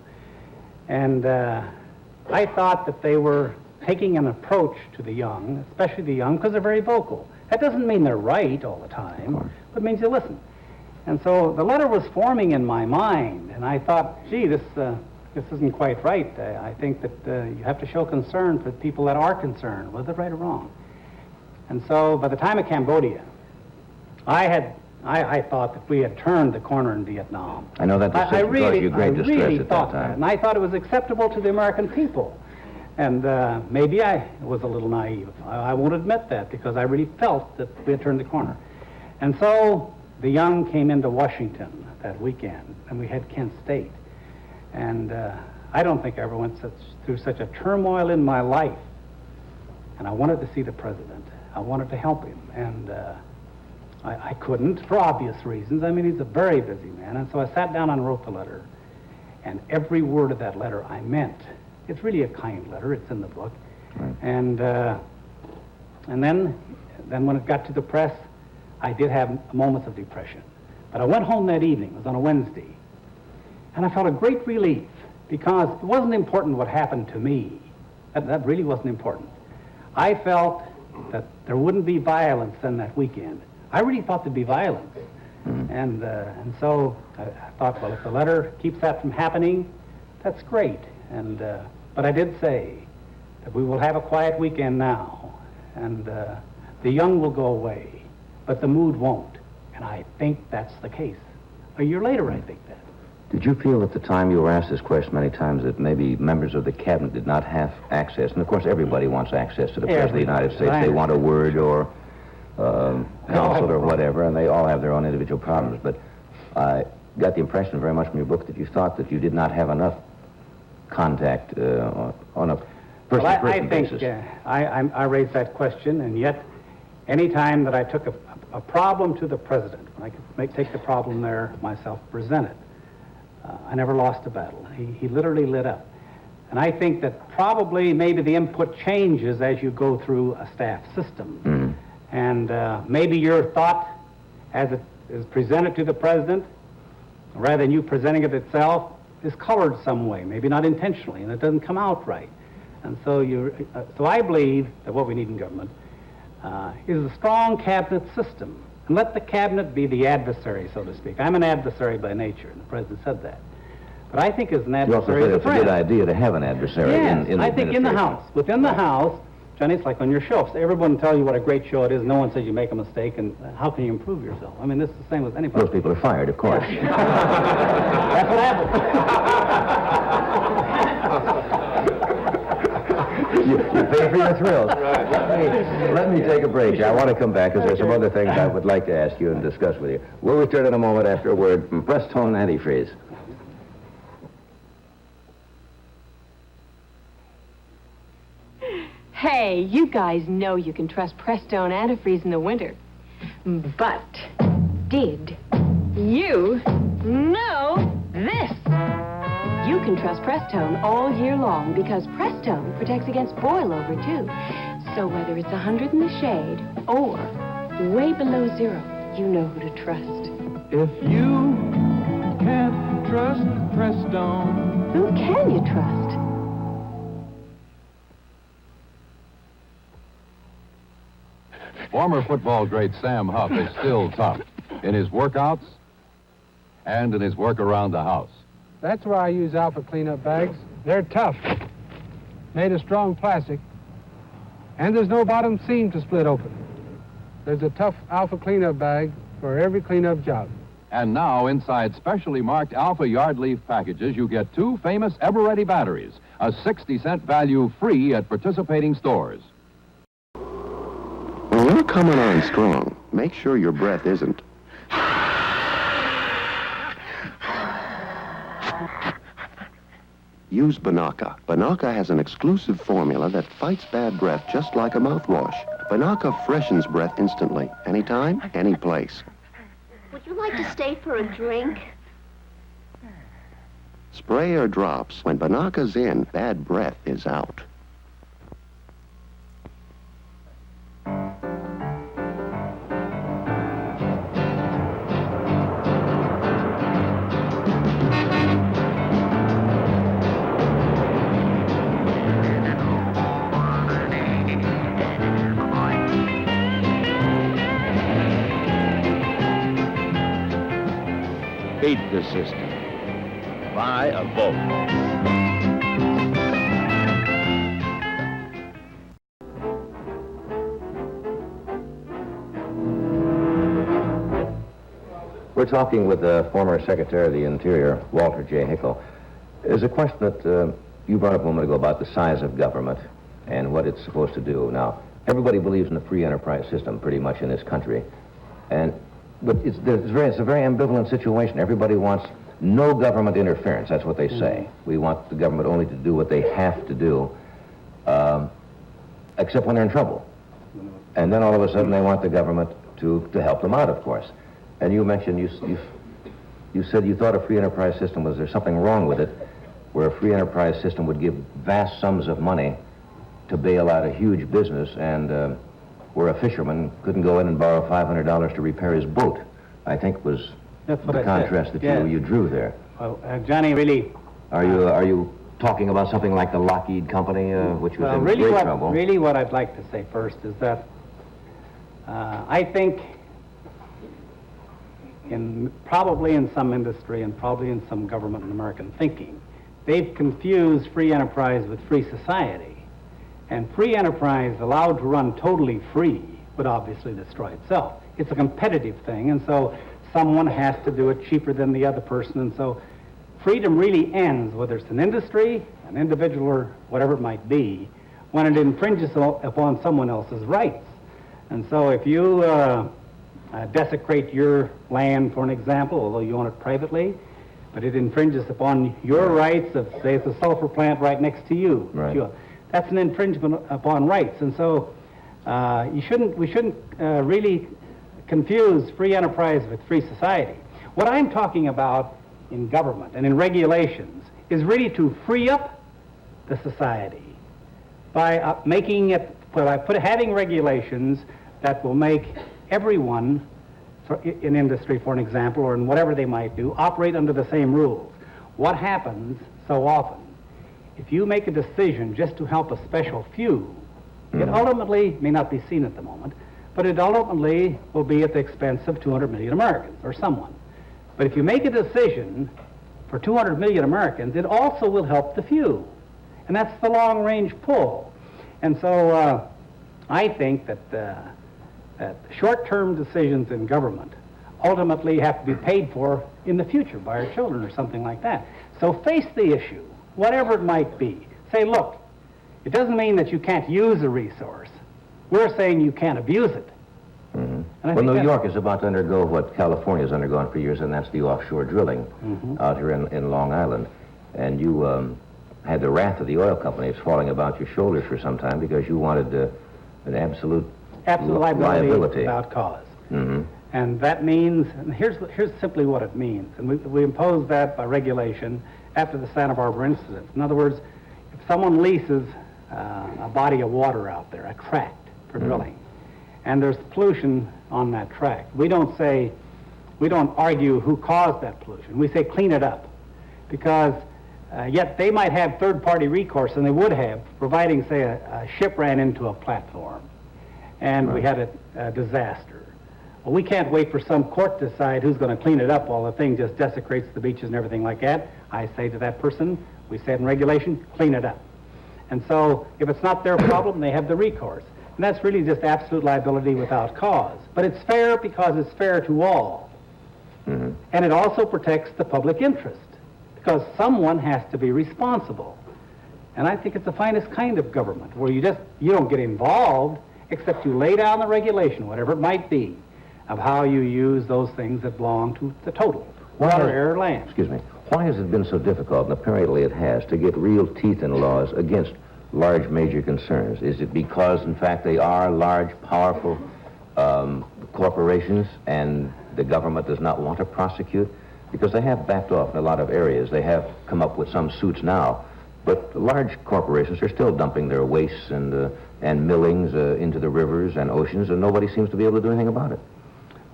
And I thought that they were taking an approach to the young, especially the young, because they're very vocal. That doesn't mean they're right all the time, but it means you listen. And so the letter was forming in my mind, and I thought, gee, this isn't quite right. I think that you have to show concern for people that are concerned, whether right or wrong. And so by the time of Cambodia, I thought that we had turned the corner in Vietnam. I know that caused you great distress at that time. And I thought it was acceptable to the American people. And maybe I was a little naive. I won't admit that, because I really felt that we had turned the corner. And so the Young came into Washington that weekend, and we had Kent State. And I don't think I ever went through such a turmoil in my life. And I wanted to see the president. I wanted to help him. And I couldn't, for obvious reasons. I mean, he's a very busy man. And so I sat down and wrote the letter. And every word of that letter I meant. It's really a kind letter. It's in the book. Right. And then when it got to the press, I did have moments of depression. But I went home that evening. It was on a Wednesday. And I felt a great relief, because it wasn't important what happened to me. That really wasn't important. I felt that there wouldn't be violence then that weekend. I really thought there'd be violence. And so I thought, well, if the letter keeps that from happening, that's great. And but I did say that we will have a quiet weekend now, and the Young will go away, but the mood won't. And I think that's the case. A year later, I think that. Did you feel at the time, you were asked this question many times, that maybe members of the cabinet did not have access? And of course, everybody wants access to the President of the United States. They want a word or counsel or whatever, and they all have their own individual problems. But I got the impression very much from your book that you thought that you did not have enough contact on a person-to-person basis. I raised that question, and yet any time that I took a problem to the President, when I could take the problem there myself, present it, I never lost a battle. He literally lit up. And I think that probably maybe the input changes as you go through a staff system. And maybe your thought as it is presented to the President, rather than you presenting it itself, is colored some way, maybe not intentionally, and it doesn't come out right. And so so I believe that what we need in government is a strong cabinet system. And let the cabinet be the adversary, so to speak. I'm an adversary by nature, and the President said that. But I think as an adversary, you also said it's a good idea to have an adversary in the I think in the House. Within the House, Johnny, it's like on your show. So everyone tells you what a great show it is. No one says you make a mistake, and how can you improve yourself? I mean, this is the same with anybody. Those people are fired, of course. That's what happens. You pay for your thrills. Let me take a break. I want to come back because there's some other things I would like to ask you and discuss with you. We'll return in a moment after a word from Prestone Antifreeze. Hey, you guys know you can trust Prestone Antifreeze in the winter. But did you know this? You can trust Prestone all year long because Prestone protects against boil-over, too. So whether it's 100 in the shade or way below zero, you know who to trust. If you can't trust Prestone, who can you trust? Former football great Sam Huff is still tough in his workouts and in his work around the house. That's why I use Alpha cleanup bags. They're tough, made of strong plastic, and there's no bottom seam to split open. There's a tough Alpha cleanup bag for every cleanup job. And now, inside specially marked Alpha Yard Leaf packages, you get 2 famous ever-ready batteries, a 60-cent value free at participating stores. When you're coming on strong, make sure your breath isn't. Use Banaka. Banaka has an exclusive formula that fights bad breath just like a mouthwash. Banaka freshens breath instantly, anytime, any place. Would you like to stay for a drink? Spray or drops. When Banaka's in, bad breath is out. Beat the system. Buy a vote. We're talking with the former Secretary of the Interior, Walter J. Hickel. There's a question that you brought up a moment ago about the size of government and what it's supposed to do. Now, everybody believes in the free enterprise system pretty much in this country. But it's a very ambivalent situation. Everybody wants no government interference. That's what they say. We want the government only to do what they have to do, except when they're in trouble. And then all of a sudden they want the government to help them out, of course. And you mentioned, you said you thought a free enterprise system, was there something wrong with it, where a free enterprise system would give vast sums of money to bail out a huge business, and where a fisherman couldn't go in and borrow $500 to repair his boat, I think was the contrast that you drew there. Well, Johnny, really... Are you talking about something like the Lockheed Company, which was in great trouble? Really what I'd like to say first is that I think probably in some industry and probably in some government and American thinking, they've confused free enterprise with free society. And free enterprise allowed to run totally free would obviously destroy itself. It's a competitive thing, and so someone has to do it cheaper than the other person, and so freedom really ends, whether it's an industry, an individual, or whatever it might be, when it infringes upon someone else's rights. And so if you desecrate your land, for an example, although you own it privately, but it infringes upon your rights of, say, it's a sulfur plant right next to you. Right. That's an infringement upon rights. And so we shouldn't really confuse free enterprise with free society. What I'm talking about in government and in regulations is really to free up the society by making it, having regulations that will make everyone in industry, for an example, or in whatever they might do, operate under the same rules. What happens so often, if you make a decision just to help a special few, it ultimately may not be seen at the moment, but it ultimately will be at the expense of 200 million Americans or someone. But if you make a decision for 200 million Americans, it also will help the few. And that's the long-range pull. And so I think that short-term decisions in government ultimately have to be paid for in the future by our children or something like that. So face the issue, whatever it might be. Say, look, it doesn't mean that you can't use a resource. We're saying you can't abuse it. Well, New York is about to undergo what California has undergone for years, and that's the offshore drilling out here in Long Island. And you had the wrath of the oil companies falling about your shoulders for some time because you wanted an absolute liability without cause. And that means, and here's simply what it means, and we impose that by regulation after the Santa Barbara incident. In other words, if someone leases a body of water out there, a tract for drilling, and there's pollution on that tract, we don't argue who caused that pollution. We say clean it up, because yet they might have third-party recourse, and they would have, providing, say, a ship ran into a platform, and we had a disaster. Well, we can't wait for some court to decide who's going to clean it up while the thing just desecrates the beaches and everything like that. I say to that person, we said in regulation, clean it up. And so if it's not their problem, they have the recourse. And that's really just absolute liability without cause. But it's fair because it's fair to all. And it also protects the public interest, because someone has to be responsible. And I think it's the finest kind of government, where you don't get involved, except you lay down the regulation, whatever it might be, of how you use those things that belong to the total, water, air, land. Excuse me. Why has it been so difficult, and apparently it has, to get real teeth in laws against large major concerns? Is it because, in fact, they are large, powerful corporations and the government does not want to prosecute? Because they have backed off in a lot of areas. They have come up with some suits now, but large corporations are still dumping their wastes and millings into the rivers and oceans, and nobody seems to be able to do anything about it.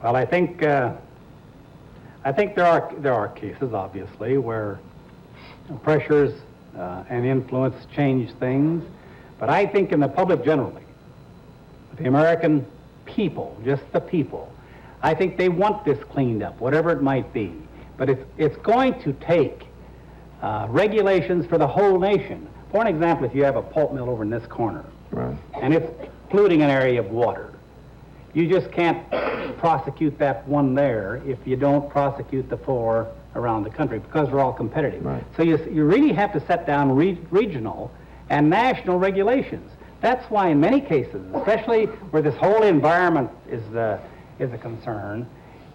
Well, I think there are cases, obviously, where pressures and influence change things, but I think in the public generally, the American people, just the people, I think they want this cleaned up, whatever it might be. But it's going to take regulations for the whole nation. For an example, if you have a pulp mill over in this corner, and it's polluting an area of water, you just can't prosecute that one there if you don't prosecute the 4 around the country because we're all competitive. Right. So you really have to set down regional and national regulations. That's why in many cases, especially where this whole environment is a concern,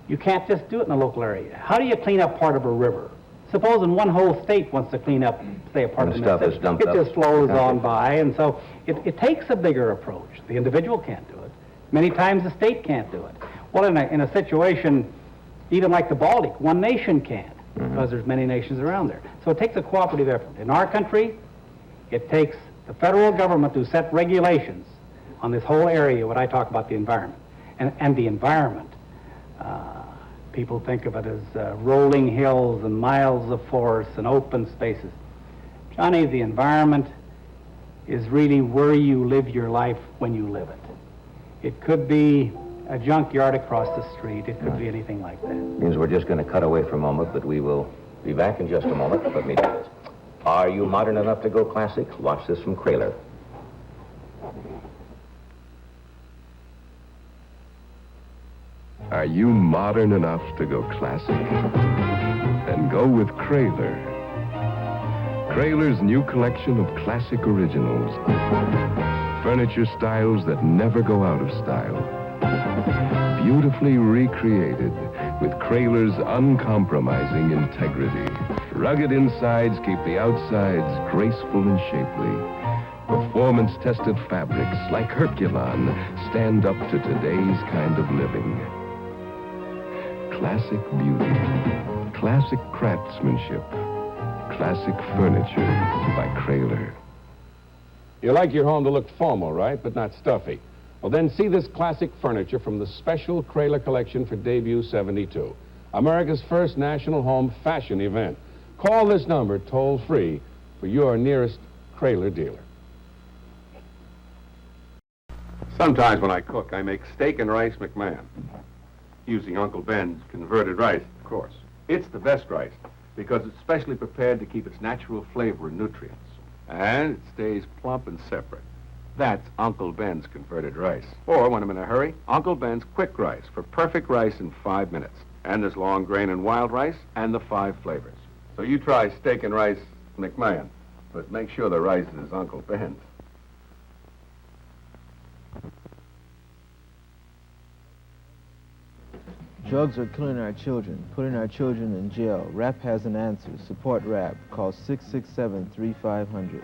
you can't just do it in a local area. How do you clean up part of a river? Suppose in one whole state wants to clean up, say, a part of the Mississippi. It just flows on by, and so it takes a bigger approach. The individual can't do it. Many times the state can't do it. Well, in a situation, even like the Baltic, one nation can't, because there's many nations around there. So it takes a cooperative effort. In our country, it takes the federal government to set regulations on this whole area, what I talk about, the environment. And the environment, people think of it as rolling hills and miles of forest and open spaces. Johnny, the environment is really where you live your life when you live it. It could be a junkyard across the street. It could be anything like that. Means we're just going to cut away for a moment, but we will be back in just a moment. Let me do this. Are you modern enough to go classic? Watch this from Kraler. Are you modern enough to go classic? Then go with Kraler. Kraler's new collection of classic originals. Furniture styles that never go out of style. Beautifully recreated with Kraler's uncompromising integrity. Rugged insides keep the outsides graceful and shapely. Performance-tested fabrics like Herculon stand up to today's kind of living. Classic beauty, classic craftsmanship, classic furniture by Kraler. You like your home to look formal, right? But not stuffy. Well, then see this classic furniture from the special Kraler collection for Debut 72. America's first national home fashion event. Call this number toll-free for your nearest Kraler dealer. Sometimes when I cook, I make steak and rice McMahon. Using Uncle Ben's converted rice, of course. It's the best rice because it's specially prepared to keep its natural flavor and nutrients. And it stays plump and separate. That's Uncle Ben's converted rice. Or, when I'm in a hurry, Uncle Ben's quick rice for perfect rice in 5 minutes. And there's long grain and wild rice and the 5 flavors. So you try steak and rice McMahon, but make sure the rice is Uncle Ben's. Drugs are killing our children, putting our children in jail. RAP has an answer. Support RAP. Call 667-3500.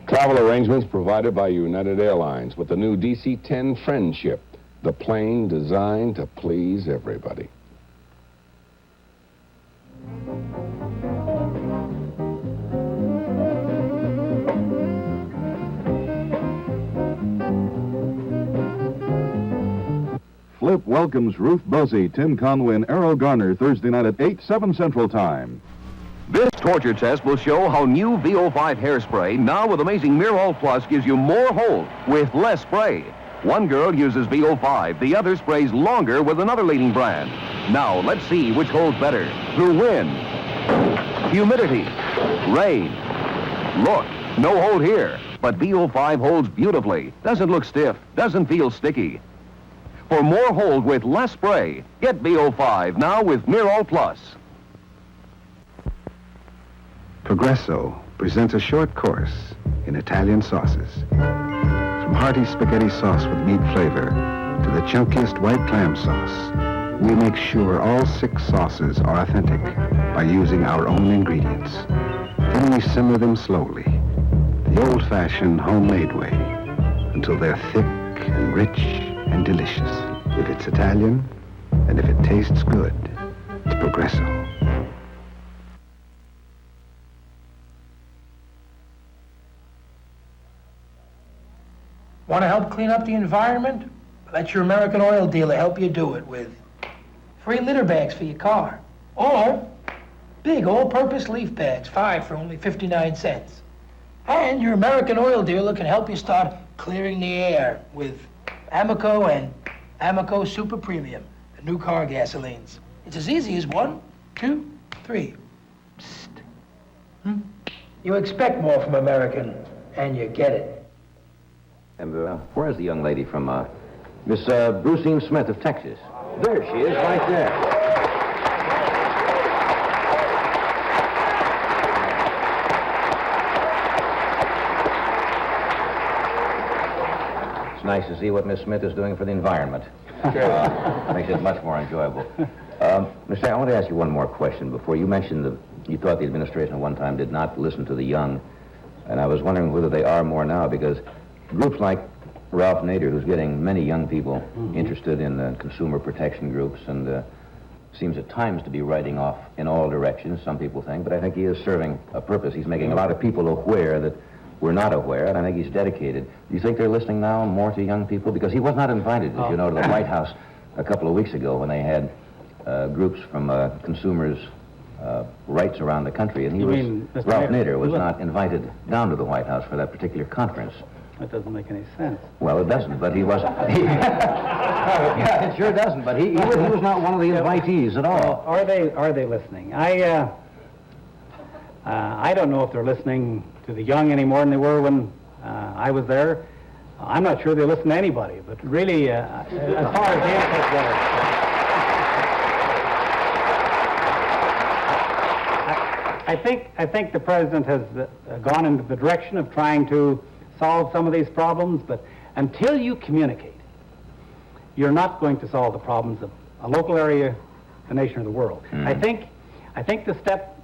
Travel arrangements provided by United Airlines with the new DC-10 Friendship, the plane designed to please everybody. Flip welcomes Ruth Buzzy, Tim Conway, and Errol Garner Thursday night at 8, 7 Central Time. This torture test will show how new VO5 hairspray, now with amazing Mirrol Plus, gives you more hold with less spray. One girl uses VO5, the other sprays longer with another leading brand. Now, let's see which holds better through wind, humidity, rain. Look, no hold here, but VO5 holds beautifully, doesn't look stiff, doesn't feel sticky. For more hold with less spray, get VO5 now with Mirrol Plus. Progresso presents a short course in Italian sauces. From hearty spaghetti sauce with meat flavor to the chunkiest white clam sauce, we make sure all 6 sauces are authentic by using our own ingredients. Then we simmer them slowly, the old-fashioned homemade way, until they're thick and rich and delicious. If it's Italian, and if it tastes good, it's Progresso. Want to help clean up the environment? Let your American Oil dealer help you do it with free litter bags for your car. Or big all-purpose leaf bags, 5 for only 59 cents. And your American Oil dealer can help you start clearing the air with Amoco and Amoco Super Premium, the new car gasolines. It's as easy as 1, 2, 3. Psst. You expect more from American, and you get it. And where's the young lady from, Miss Brucine Smith of Texas? There she is, right there. It's nice to see what Miss Smith is doing for the environment. Makes it much more enjoyable. Mr. I want to ask you one more question before. You mentioned that you thought the administration at one time did not listen to the young, and I was wondering whether they are more now, because groups like Ralph Nader, who's getting many young people interested in consumer protection groups, and seems at times to be writing off in all directions, some people think, but I think he is serving a purpose. He's making a lot of people aware that we're not aware, and I think he's dedicated. Do you think they're listening now more to young people? Because he was not invited, as you know, to the White House a couple of weeks ago when they had groups from consumers' rights around the country, and he Ralph Nader was not invited down to the White House for that particular conference. That doesn't make any sense. Well, it doesn't, but he wasn't. Yeah, it sure doesn't, but he was not one of the invitees at all. Are they listening? I don't know if they're listening to the young any more than they were when I was there. I'm not sure they listen to anybody, but really, as far as the input goes, I think the president has gone into the direction of trying to solve some of these problems, but until you communicate, you're not going to solve the problems of a local area, the nation, or the world. I think his step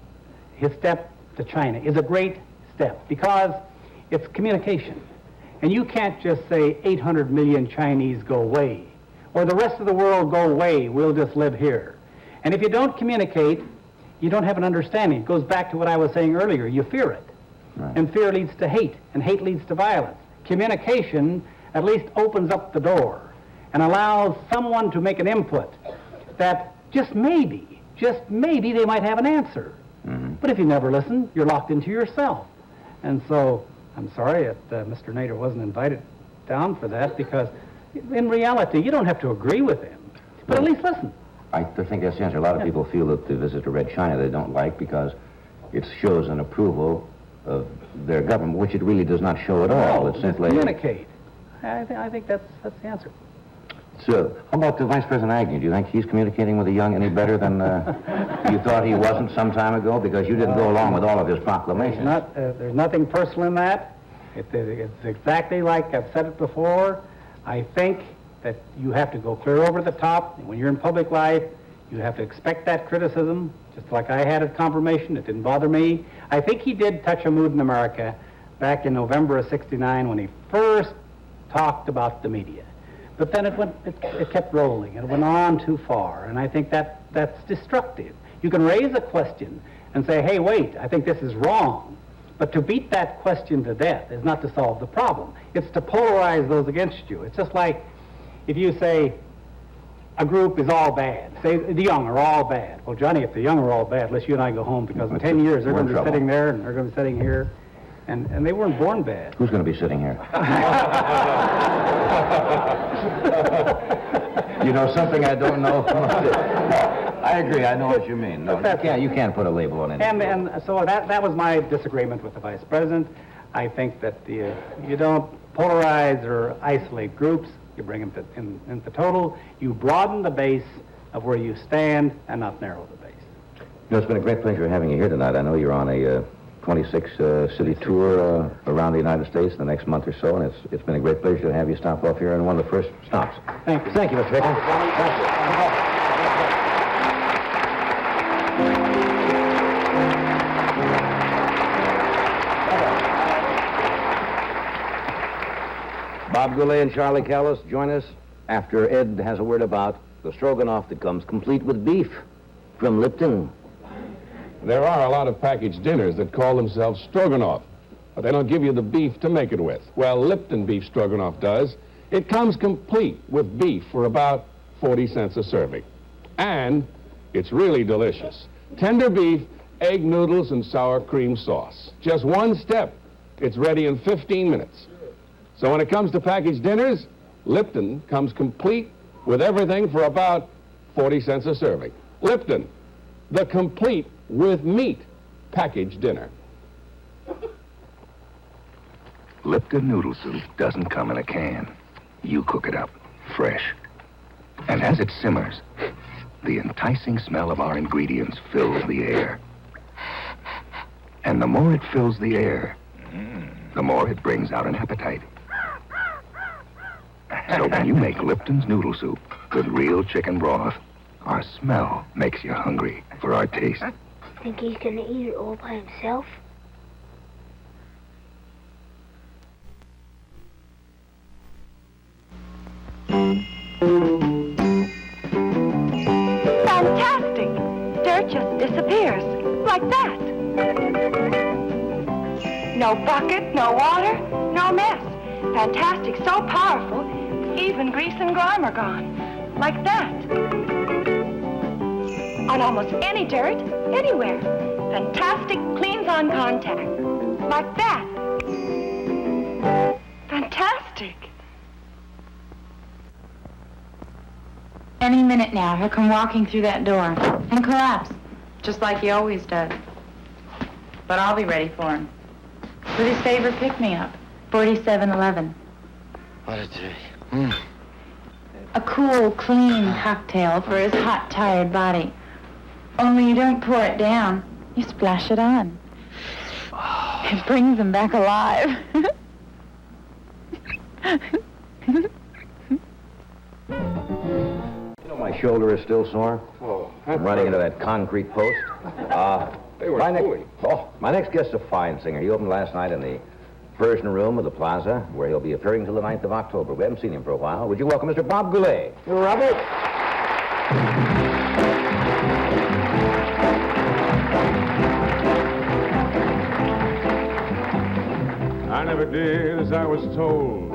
to China is a great step because it's communication. And you can't just say 800 million Chinese go away, or the rest of the world go away, we'll just live here. And if you don't communicate, you don't have an understanding. It goes back to what I was saying earlier. You fear it. Right. And fear leads to hate, and hate leads to violence. Communication at least opens up the door and allows someone to make an input that just maybe they might have an answer. But if you never listen, you're locked into yourself. And so I'm sorry that Mr. Nader wasn't invited down for that, because in reality, you don't have to agree with him, but at least listen. I think that's the answer. A lot of people feel that the visit to Red China they don't like because it shows an approval of their government, which it really does not show at all. It's simply communicate. I think that's the answer. So, how about the Vice President Agnew? Do you think he's communicating with the young any better than you thought he wasn't some time ago? Because you didn't go along with all of his proclamations. There's nothing personal in that. It's exactly like I've said it before. I think that you have to go clear over the top. When you're in public life, you have to expect that criticism, just like I had at confirmation. It didn't bother me. I think he did touch a mood in America back in November of '69 when he first talked about the media. But then it kept rolling. It went on too far, and I think that's destructive. You can raise a question and say, hey, wait, I think this is wrong. But to beat that question to death is not to solve the problem. It's to polarize those against you. It's just like if you say a group is all bad. Say the young are all bad. Well, Johnny, if the young are all bad, let's you and I go home, because in 10 years they're going to be sitting there and they're going to be sitting here. And they weren't born bad. Who's going to be sitting here? You know something I don't know? No, I agree. I know what you mean. No, you can't put a label on anything. And so that was my disagreement with the Vice President. I think that you don't polarize or isolate groups. You bring them into total. You broaden the base of where you stand and not narrow the base. You know, it's been a great pleasure having you here tonight. I know you're on a 26-city tour around the United States the next month or so, and it's been a great pleasure to have you stop off here on one of the first stops. Thank you. Thank you, Mr. Hickel. Thank you. Bob Goulet and Charlie Callas join us after Ed has a word about the stroganoff that comes complete with beef from Lipton. There are a lot of packaged dinners that call themselves stroganoff, but they don't give you the beef to make it with. Well, Lipton beef stroganoff does. It comes complete with beef for about 40 cents a serving. And it's really delicious. Tender beef, egg noodles, and sour cream sauce. Just one step. It's ready in 15 minutes. So when it comes to packaged dinners, Lipton comes complete with everything for about 40 cents a serving. Lipton, the complete with meat package dinner. Lipton noodle soup doesn't come in a can. You cook it up, fresh. And as it simmers, the enticing smell of our ingredients fills the air. And the more it fills the air, the more it brings out an appetite. So when you make Lipton's noodle soup with real chicken broth, our smell makes you hungry for our taste. Think he's gonna eat it all by himself? Fantastic! Dirt just disappears, like that. No bucket, no water, no mess. Fantastic, so powerful, even grease and grime are gone, like that. On almost any dirt, anywhere. Fantastic cleans on contact, like that. Fantastic. Any minute now, he'll come walking through that door and collapse, just like he always does. But I'll be ready for him. With his favorite pick-me-up, 4711. What a day. A cool, clean cocktail for his hot, tired body. Only you don't pour it down, you splash it on. It brings him back alive. My shoulder is still sore. Oh, I'm running into that concrete post. They were fooling. My next guest's a fine singer. He opened last night in the Persian Room of the Plaza, where he'll be appearing till the 9th of October. We haven't seen him for a while. Would you welcome Mr. Bob Goulet? Robert. I never did as I was told,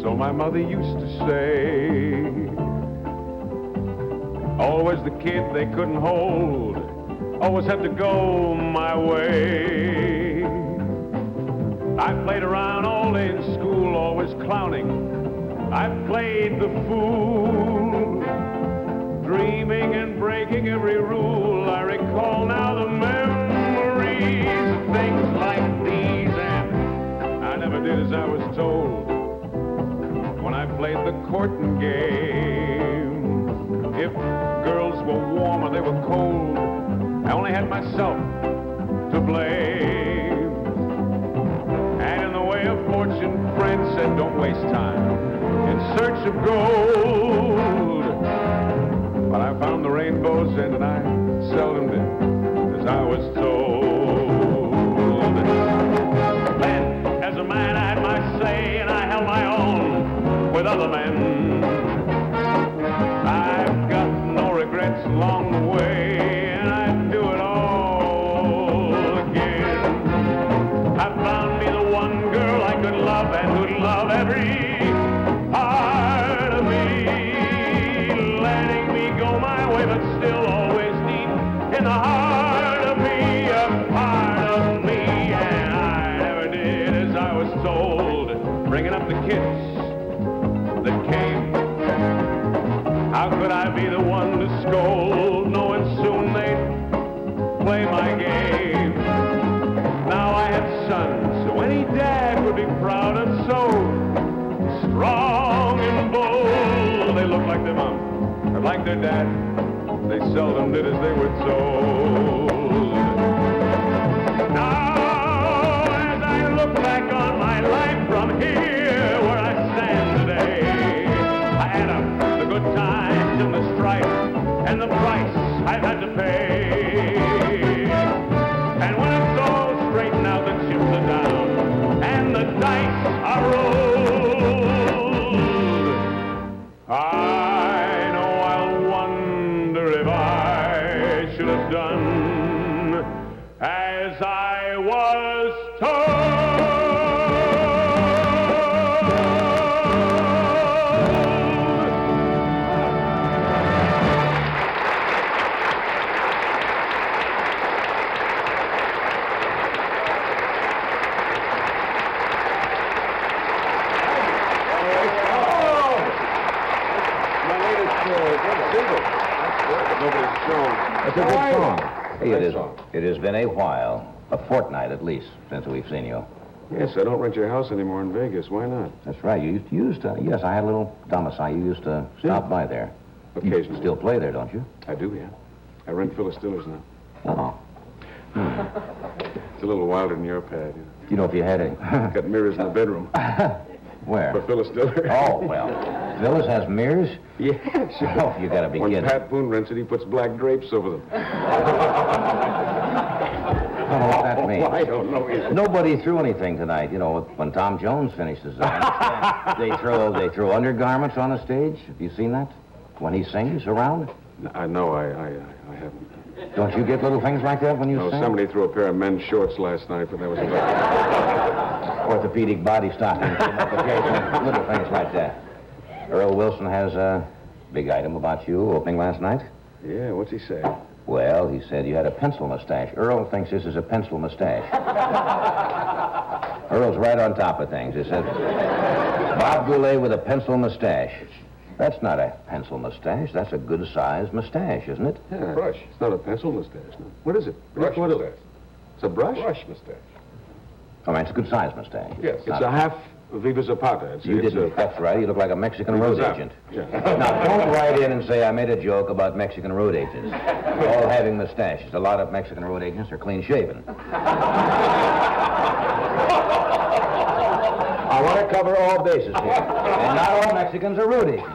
so my mother used to say. Always the kid they couldn't hold, always had to go my way. I played around all day in school, always clowning. I played the fool, dreaming and breaking every rule. I recall now the memories of things like these, and I never did as I was told when I played the courting game. If girls were warm or they were cold, I only had myself to blame. And in the way of fortune, friends said, don't waste time in search of gold. But I found the rainbow's end, and I seldom did as I was told. Then, as a man, I had my say, and I held my own with other men. I've got no regrets along the way, and I'd do it all again. I found me the one girl I could love and who'd love every part of me, letting me go my way, but still always deep in the heart of me, a part of me, and I never did as I was told, bringing up the kids that came. How could I be the one to scold, knowing soon they'd play my game? Now I have sons, so any dad would be proud and so strong and bold. They look like their mom, or like their dad. They seldom did as they were told. Now, as I look back on my life from here where I stand today, I add up the good times and the strife and the price I've had to pay. And when it's all straightened out, the chips are down and the dice are rolled, I know I'll wonder if I should have done as I was told. My latest It's a good song. Hey, it has been a while, a fortnight at least, since we've seen you. Yes, I don't rent your house anymore in Vegas. Why not? That's right. You used to, yes, I had a little domicile. You used to stop by there. Occasionally. You still play there, don't you? I do, yeah. I rent Phyllis Stiller's now. Oh. It's a little wilder than your pad. You know, if you had a... Got mirrors in the bedroom. Where? For Phyllis Stiller. Oh, well. Phyllis has mirrors? Yeah, sure. Oh, you gotta be when kidding. Pat Boone rents it, he puts black drapes over them. I don't know what that means. I don't know either. Nobody threw anything tonight. You know, when Tom Jones finishes, they throw undergarments on the stage. Have you seen that? When he sings around? I know, I haven't. Don't you get little things like that when you sing? Somebody threw a pair of men's shorts last night, but that was about... Orthopedic body stockings, little things like that. Earl Wilson has a big item about you opening last night. Yeah, what's he say? Well, he said you had a pencil mustache. Earl thinks this is a pencil mustache. Earl's right on top of things. He said, Bob Goulet with a pencil mustache. That's not a pencil mustache. That's a good-sized mustache, isn't it? Yeah, brush. It's not a pencil mustache, no. What is it? Brush mustache. It's a brush? Brush mustache. I mean, it's a good-sized mustache. Yes, it's a half Viva Zapata. That's right. You look like a Mexican road agent. Yeah. Now, don't write in and say I made a joke about Mexican road agents. All having mustaches. A lot of Mexican road agents are clean-shaven. I want to cover all bases here. And not all Mexicans are road agents.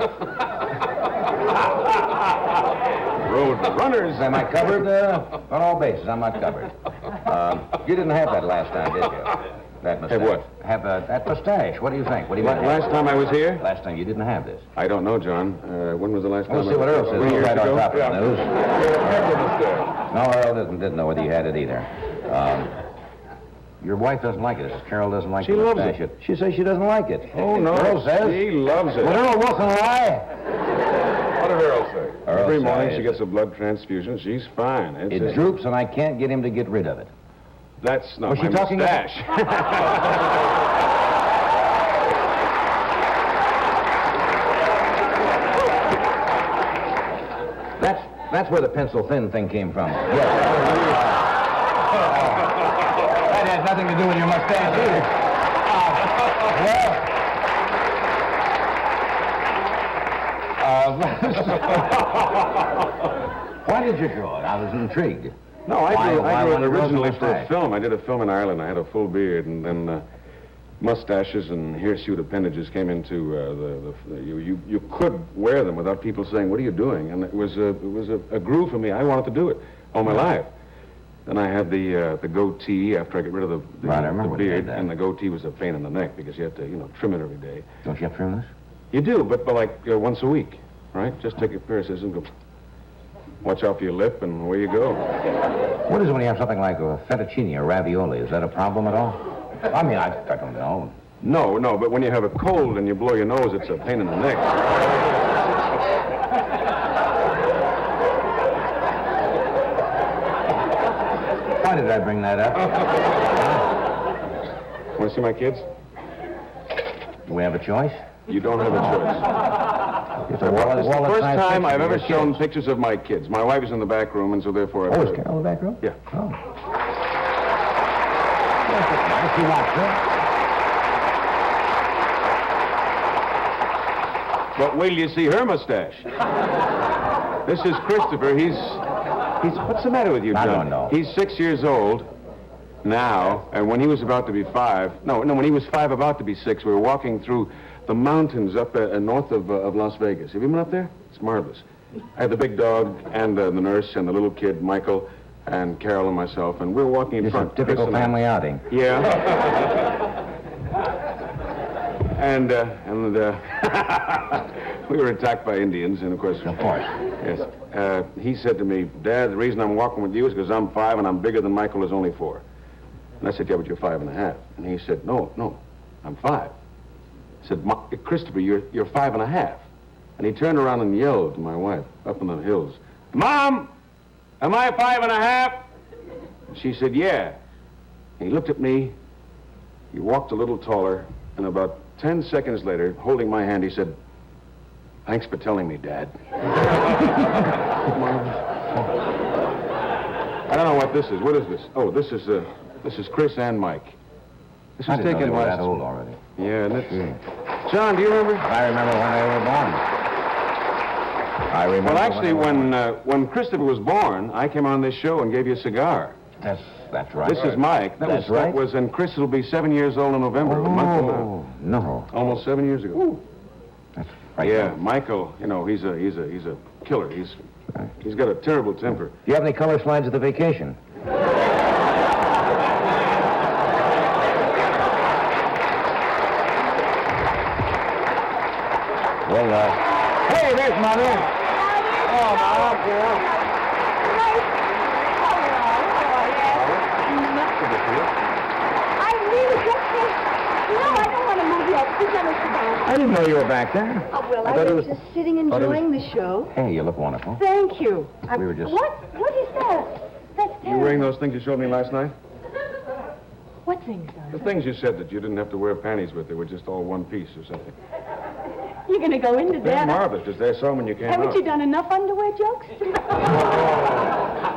Road runners. Am I covered on all bases? I'm not covered. You didn't have that last time, did you? That mustache. Have what? Have that mustache. What do you think? What do you Last time I was here? Last time you didn't have this. I don't know, John. When was the last time? We'll see what Earl says. He's right on top of the news. Yeah. No, Earl didn't know whether you had it either. Your wife doesn't like it. Carol doesn't like it. She loves it. She says she doesn't like it. Oh, no. Earl says. She loves it. Would Earl Wilson lie? What did Earl say? Earl Every morning says she gets a blood transfusion. She's fine. It droops, and I can't get him to get rid of it. That's not Was my she talking mustache. That's where the pencil thin thing came from. Yes. That has nothing to do with your mustache either. Why did you draw it? I was intrigued. No, I drew it originally for a mustache? film. I did a film in Ireland. I had a full beard, and then mustaches and hirsute appendages came into you could wear them without people saying, "What are you doing?" And it was a groove for me. I wanted to do it all my life. Then I had the goatee after I got rid of the beard, and the goatee was a pain in the neck because you had to trim it every day. Don't you have to trim this? You do, but like once a week, right? Just take a pair of scissors and go. Watch out for your lip, and away you go. What is it when you have something like a fettuccine or ravioli? Is that a problem at all? I mean, I don't know. No, but when you have a cold and you blow your nose, it's a pain in the neck. Why did I bring that up? Want to see my kids? Do we have a choice? You don't have a choice. It's the first time I've ever shown pictures of my kids. My wife is in the back room, and so therefore... Oh, is Carol in the back room? Yeah. Oh. Nice you watch her. But wait till you see her mustache. This is Christopher. He's... What's the matter with you, John? I don't know. He's 6 years old now, and when he was about to be 5... No, when he was 5, about to be 6, we were walking through the mountains up north of Las Vegas. Have you been up there? It's marvelous. I had the big dog and the nurse and the little kid, Michael, and Carol and myself, and we were walking in front. It's a typical family outing. Yeah. and we were attacked by Indians, and of course... Of course. Yes. He said to me, "Dad, the reason I'm walking with you is because I'm 5 and I'm bigger than Michael who's only 4. And I said, "Yeah, but you're 5.5. And he said, No, I'm 5. I said, "Christopher, you're 5.5. And he turned around and yelled to my wife up in the hills, "Mom, am I 5.5? And she said, "Yeah." And he looked at me, he walked a little taller, and about 10 seconds later, holding my hand, he said, "Thanks for telling me, Dad." this is. What is this? Oh, this is Chris and Mike. This was I didn't know taken they were last... that old already. Yeah, and it's... John, do you remember? I remember when they were born. I remember. Well, actually, when Christopher was born, I came on this show and gave you a cigar. That's right. This is Mike. That's right. That was, and Chris will be 7 years old in November. A month from now. No. Almost 7 years ago. Ooh. That's right. Yeah, Michael. You know, he's a killer. He's got a terrible temper. Do you have any color slides at the vacation? Well, hey, there's Mother. Oh, my girl. I really just can't. No, I don't want to move yet. Please let me sit down. I didn't know you were back there. Oh, well, I was just sitting enjoying the show. Hey, you look wonderful. Thank you. We were just... What is that? That's You terrible. wearing those things you showed me last night? What things, The darling? things you said that you didn't have to wear panties with. They were just all one piece or something. You're going to go into They're that? marvelous. Just I saw them when you came Haven't out. you done enough underwear jokes?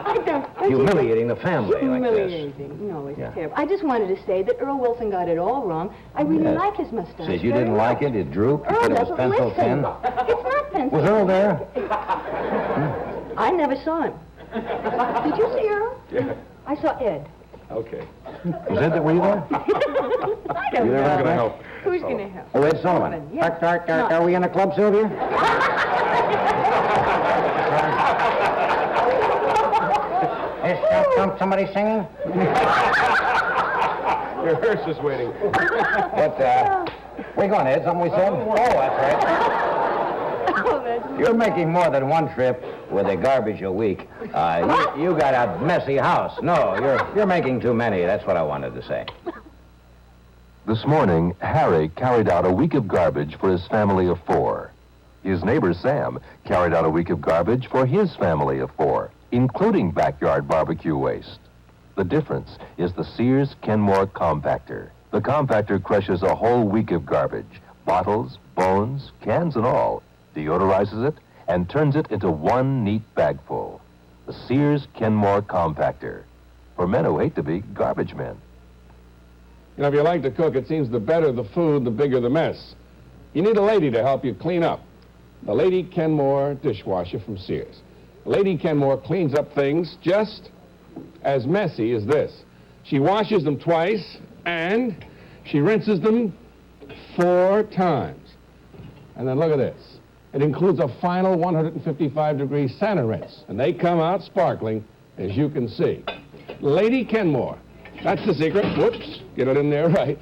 I don't you Humiliating the family like this. Humiliating. No, it's terrible. I just wanted to say that Earl Wilson got it all wrong. I really Yes. like his mustache. Said you didn't very like much. it, it drooped, you Earl said it was doesn't pencil listen. thin. It's not pencil. Was Earl there? I never saw him. Did you see Earl? Yeah. I saw Ed. Okay. Was Ed that were you there? I don't You know. never gonna help. Who's going to help? Oh, Ed Sullivan. Yes. Are we in a club, Sylvia? Is somebody singing? Your hearse is waiting. What, where you going, Ed? Something we said? Oh, that's right. You're making more than one trip with a garbage a week. You got a messy house. No, you're making too many. That's what I wanted to say. This morning, Harry carried out a week of garbage for his family of 4. His neighbor Sam carried out a week of garbage for his family of 4, including backyard barbecue waste. The difference is the Sears Kenmore Compactor. The compactor crushes a whole week of garbage, bottles, bones, cans and all, deodorizes it, and turns it into one neat bagful. The Sears Kenmore Compactor. For men who hate to be garbage men. You know, if you like to cook, it seems the better the food, the bigger the mess. You need a lady to help you clean up. The Lady Kenmore dishwasher from Sears. Lady Kenmore cleans up things just as messy as this. She washes them twice, and she rinses them 4 times. And then look at this. It includes a final 155-degree Santa rinse, and they come out sparkling, as you can see. Lady Kenmore, that's the secret. Whoops, get it in there right.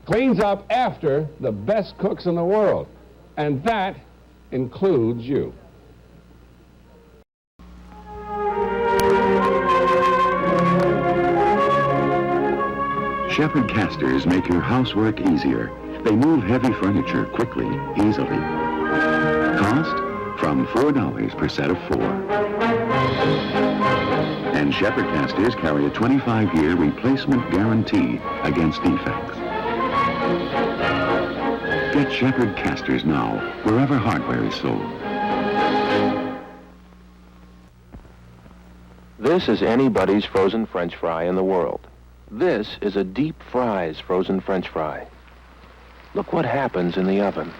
Cleans up after the best cooks in the world, and that includes you. Shepherd casters make your housework easier. They move heavy furniture quickly, easily. Cost? From $4 per set of 4. And Shepherd casters carry a 25-year replacement guarantee against defects. Get Shepherd casters now, wherever hardware is sold. This is anybody's frozen French fry in the world. This is a deep fries frozen French fry. Look what happens in the oven.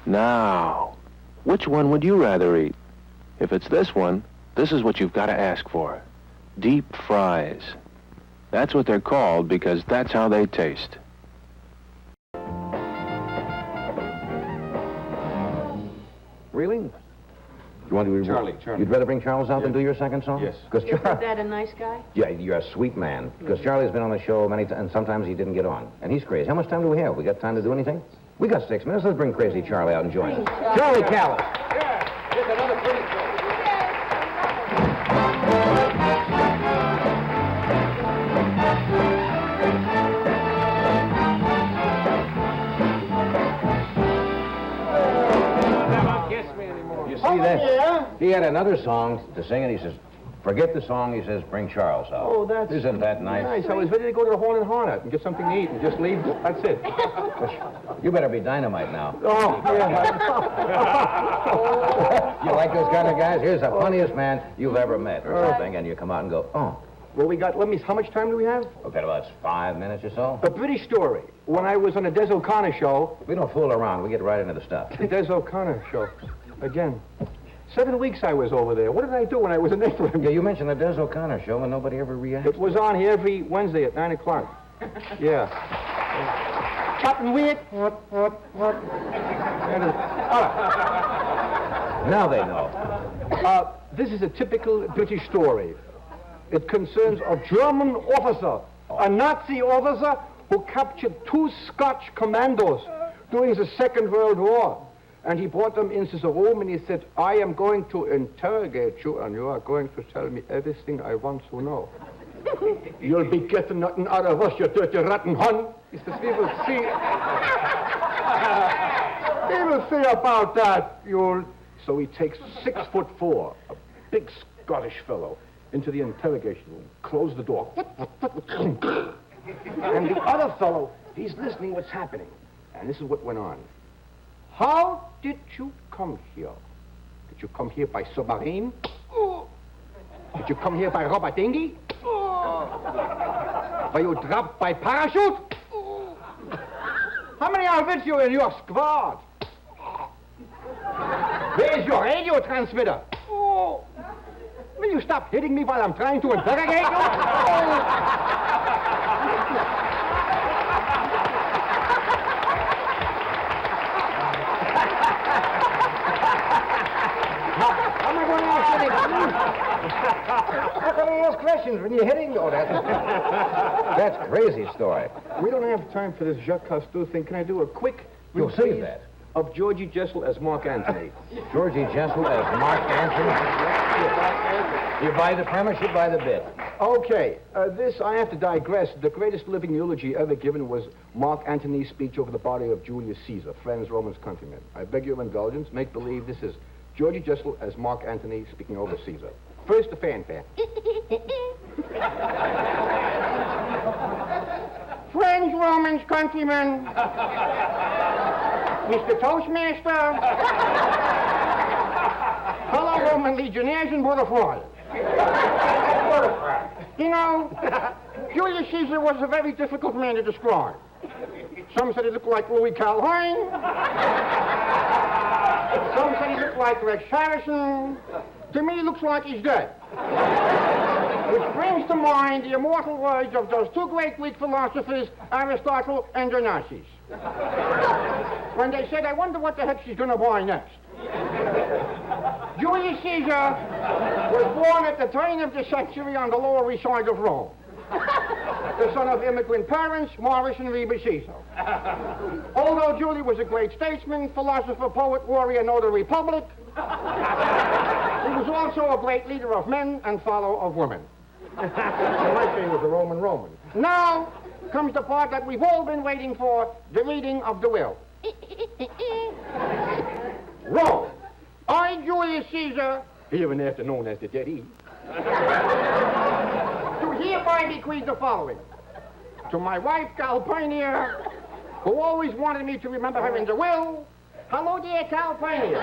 Now, which one would you rather eat? If it's this one, this is what you've got to ask for. Deep fries. That's what they're called because that's how they taste. Really? You want to... Charlie. You'd rather bring Charles out than do your second song? Yes. Because Isn't that a nice guy? Yeah, you're a sweet man. Because Charlie's been on the show many times, and sometimes he didn't get on. And he's crazy. How much time do we have? We got time to do anything? We got 6 minutes. Let's bring crazy Charlie out and join us. Charlie Callas. Yeah, just another pretty show. You see that? He had another song to sing, and he says, Forget the song. He says, bring Charles out. Oh, that's... Isn't that nice? Nice. I was ready to go to the Horn and Hornet and get something to eat and just leave. That's it. You better be dynamite now. Oh, yeah. You like those kind of guys? Here's the funniest man you've ever met or something, and you come out and go, oh. Well, how much time do we have? We've got about 5 minutes or so. A British story. When I was on the Des O'Connor show... We don't fool around. We get right into the stuff. The Des O'Connor show. Again. 7 weeks I was over there. What did I do when I was in there for him? Yeah, you mentioned the Des O'Connor show and nobody ever reacted. It was on here every Wednesday at 9 o'clock. Yeah. Chopping weird. What? Now they know. This is a typical British story. It concerns a German officer, a Nazi officer who captured 2 Scotch commandos during the Second World War. And he brought them into the room and he said, I am going to interrogate you and you are going to tell me everything I want to know. You'll be getting nothing out of us, you dirty rotten Hun. He says, we will see. We will see about that. So he takes 6'4", a big Scottish fellow, into the interrogation room, close the door. And the other fellow, he's listening what's happening. And this is what went on. How did you come here? Did you come here by submarine? Did you come here by rubber dinghy? Were you dropped by parachute? How many are with you in your squad? Where's your radio transmitter? Will you stop hitting me while I'm trying to interrogate you? How am I going to ask questions when you're hitting? Oh, that's a crazy story. We don't have time for this Jacques Cousteau thing. Can I do a quick You'll save that. Of Georgie Jessel as Mark Antony? Georgie Jessel as Mark Antony? You buy the premise, you buy the bit. Okay, I have to digress. The greatest living eulogy ever given was Mark Antony's speech over the body of Julius Caesar, friends, Romans, countrymen. I beg your indulgence. Make believe this is Georgie Jessel as Mark Antony speaking over Caesar. First, the fanfare. Friends, Romans, countrymen. Mr. Toastmaster. Fellow Roman legionnaires and butterflies. You know, Julius Caesar was a very difficult man to describe. Some said he looked like Louis Calhoun. Some said he looked like Rex Harrison. To me, he looks like he's dead. Which brings to mind the immortal words of those 2 great Greek philosophers, Aristotle and Dionysius. When they said, I wonder what the heck she's going to buy next. Julius Caesar was born at the turn of the century on the Lower East Side of Rome. The son of immigrant parents, Morris and Reba Caesar. Although Julie was a great statesman, philosopher, poet, warrior, and of the Republic, he was also a great leader of men and follower of women. In my case, he was a Roman. Now comes the part that we've all been waiting for, the reading of the will. Rome. I, Julius Caesar, hereinafter known as the Dead E, do hereby bequeath the following. To my wife, Calpurnia, who always wanted me to remember her in the will. Hello, dear Calpurnia.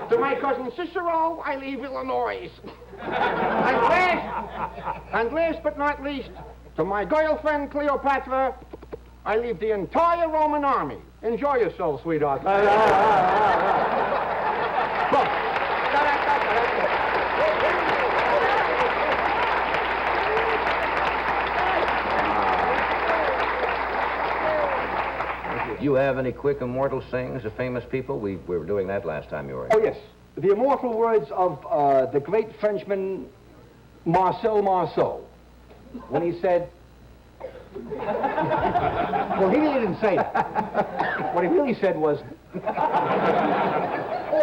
To my cousin Cicero, I leave Illinois. And last but not least, to my girlfriend, Cleopatra, I leave the entire Roman army. Enjoy yourself, sweetheart. Do you have any quick immortal sayings of famous people? We were doing that last time you were here. Oh, yes. The immortal words of the great Frenchman Marcel Marceau, when he said... Well, he really didn't say that. What he really said was...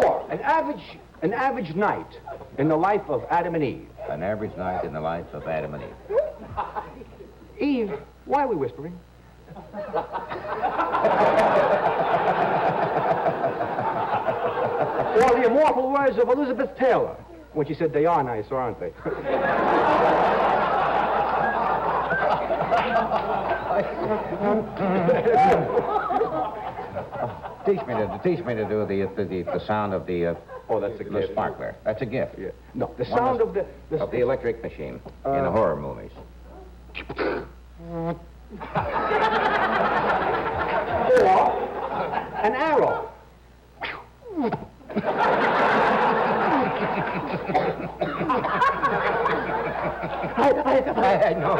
Or, an average night in the life of Adam and Eve. An average night in the life of Adam and Eve. Eve, why are we whispering? Or the immortal words of Elizabeth Taylor. when she said they are nice, aren't they? Teach me to do the sound of the that's a the gift. sparkler. That's a gift. Yeah. No, the sound of the electric machine in the horror movies. Or an arrow. I know.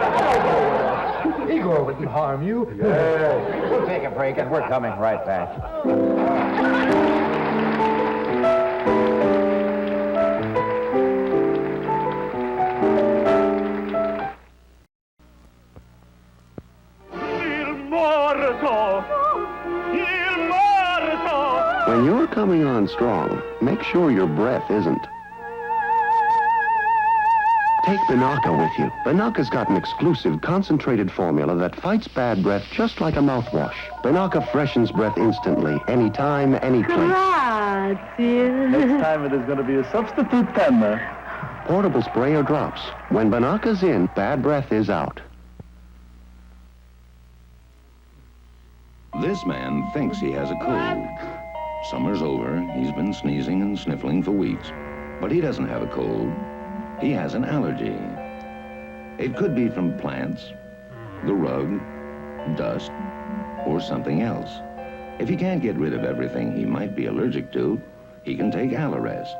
Igor wouldn't harm you. Yes. We'll take a break, and we're coming right back. When you're coming on strong, make sure your breath isn't. Take Binaca with you. Binaca's got an exclusive concentrated formula that fights bad breath just like a mouthwash. Binaca freshens breath instantly, anytime, any place. Grazie. Next time it is going to be a substitute pen. Portable spray or drops. When Binaca's in, bad breath is out. This man thinks he has a cold. Summer's over. He's been sneezing and sniffling for weeks. But he doesn't have a cold. He has an allergy. It could be from plants, the rug, dust, or something else. If he can't get rid of everything he might be allergic to, he can take Allerest.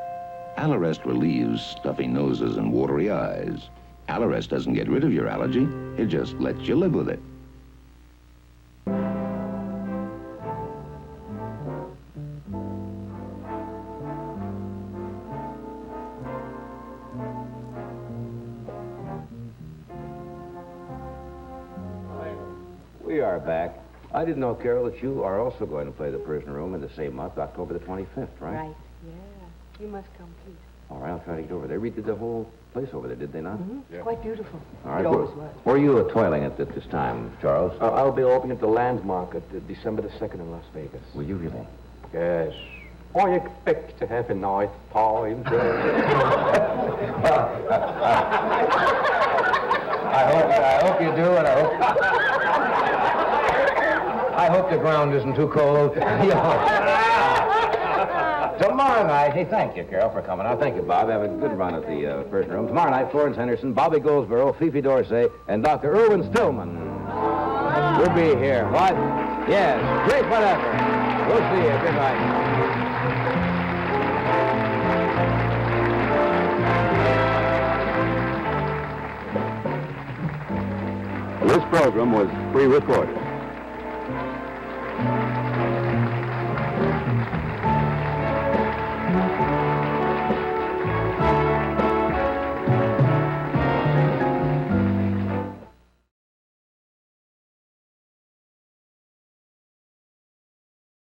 Allerest relieves stuffy noses and watery eyes. Allerest doesn't get rid of your allergy. It just lets you live with it. We are back. I didn't know, Carol, that you are also going to play the Prison Room in the same month, October the 25th, right? Right, yeah. You must come, please. All right, I'll try to get over there. They redid the whole place over there, did they not? Mm-hmm. It's quite beautiful. All right. It always was. Where are you toiling at this time, Charles? I'll be opening at the Landmark at December the 2nd in Las Vegas. Will you really? Yes. I expect to have a nice time there. I hope you do, and I hope the ground isn't too cold. Tomorrow night, hey, thank you, Carol, for coming out. Thank you, Bob. Have a good run at the Prison Room. Tomorrow night, Florence Henderson, Bobby Goldsboro, Fifi Dorsey, and Dr. Irwin Stillman will be here. What? Yes, great whatever. We'll see you. Good night. This program was pre-recorded.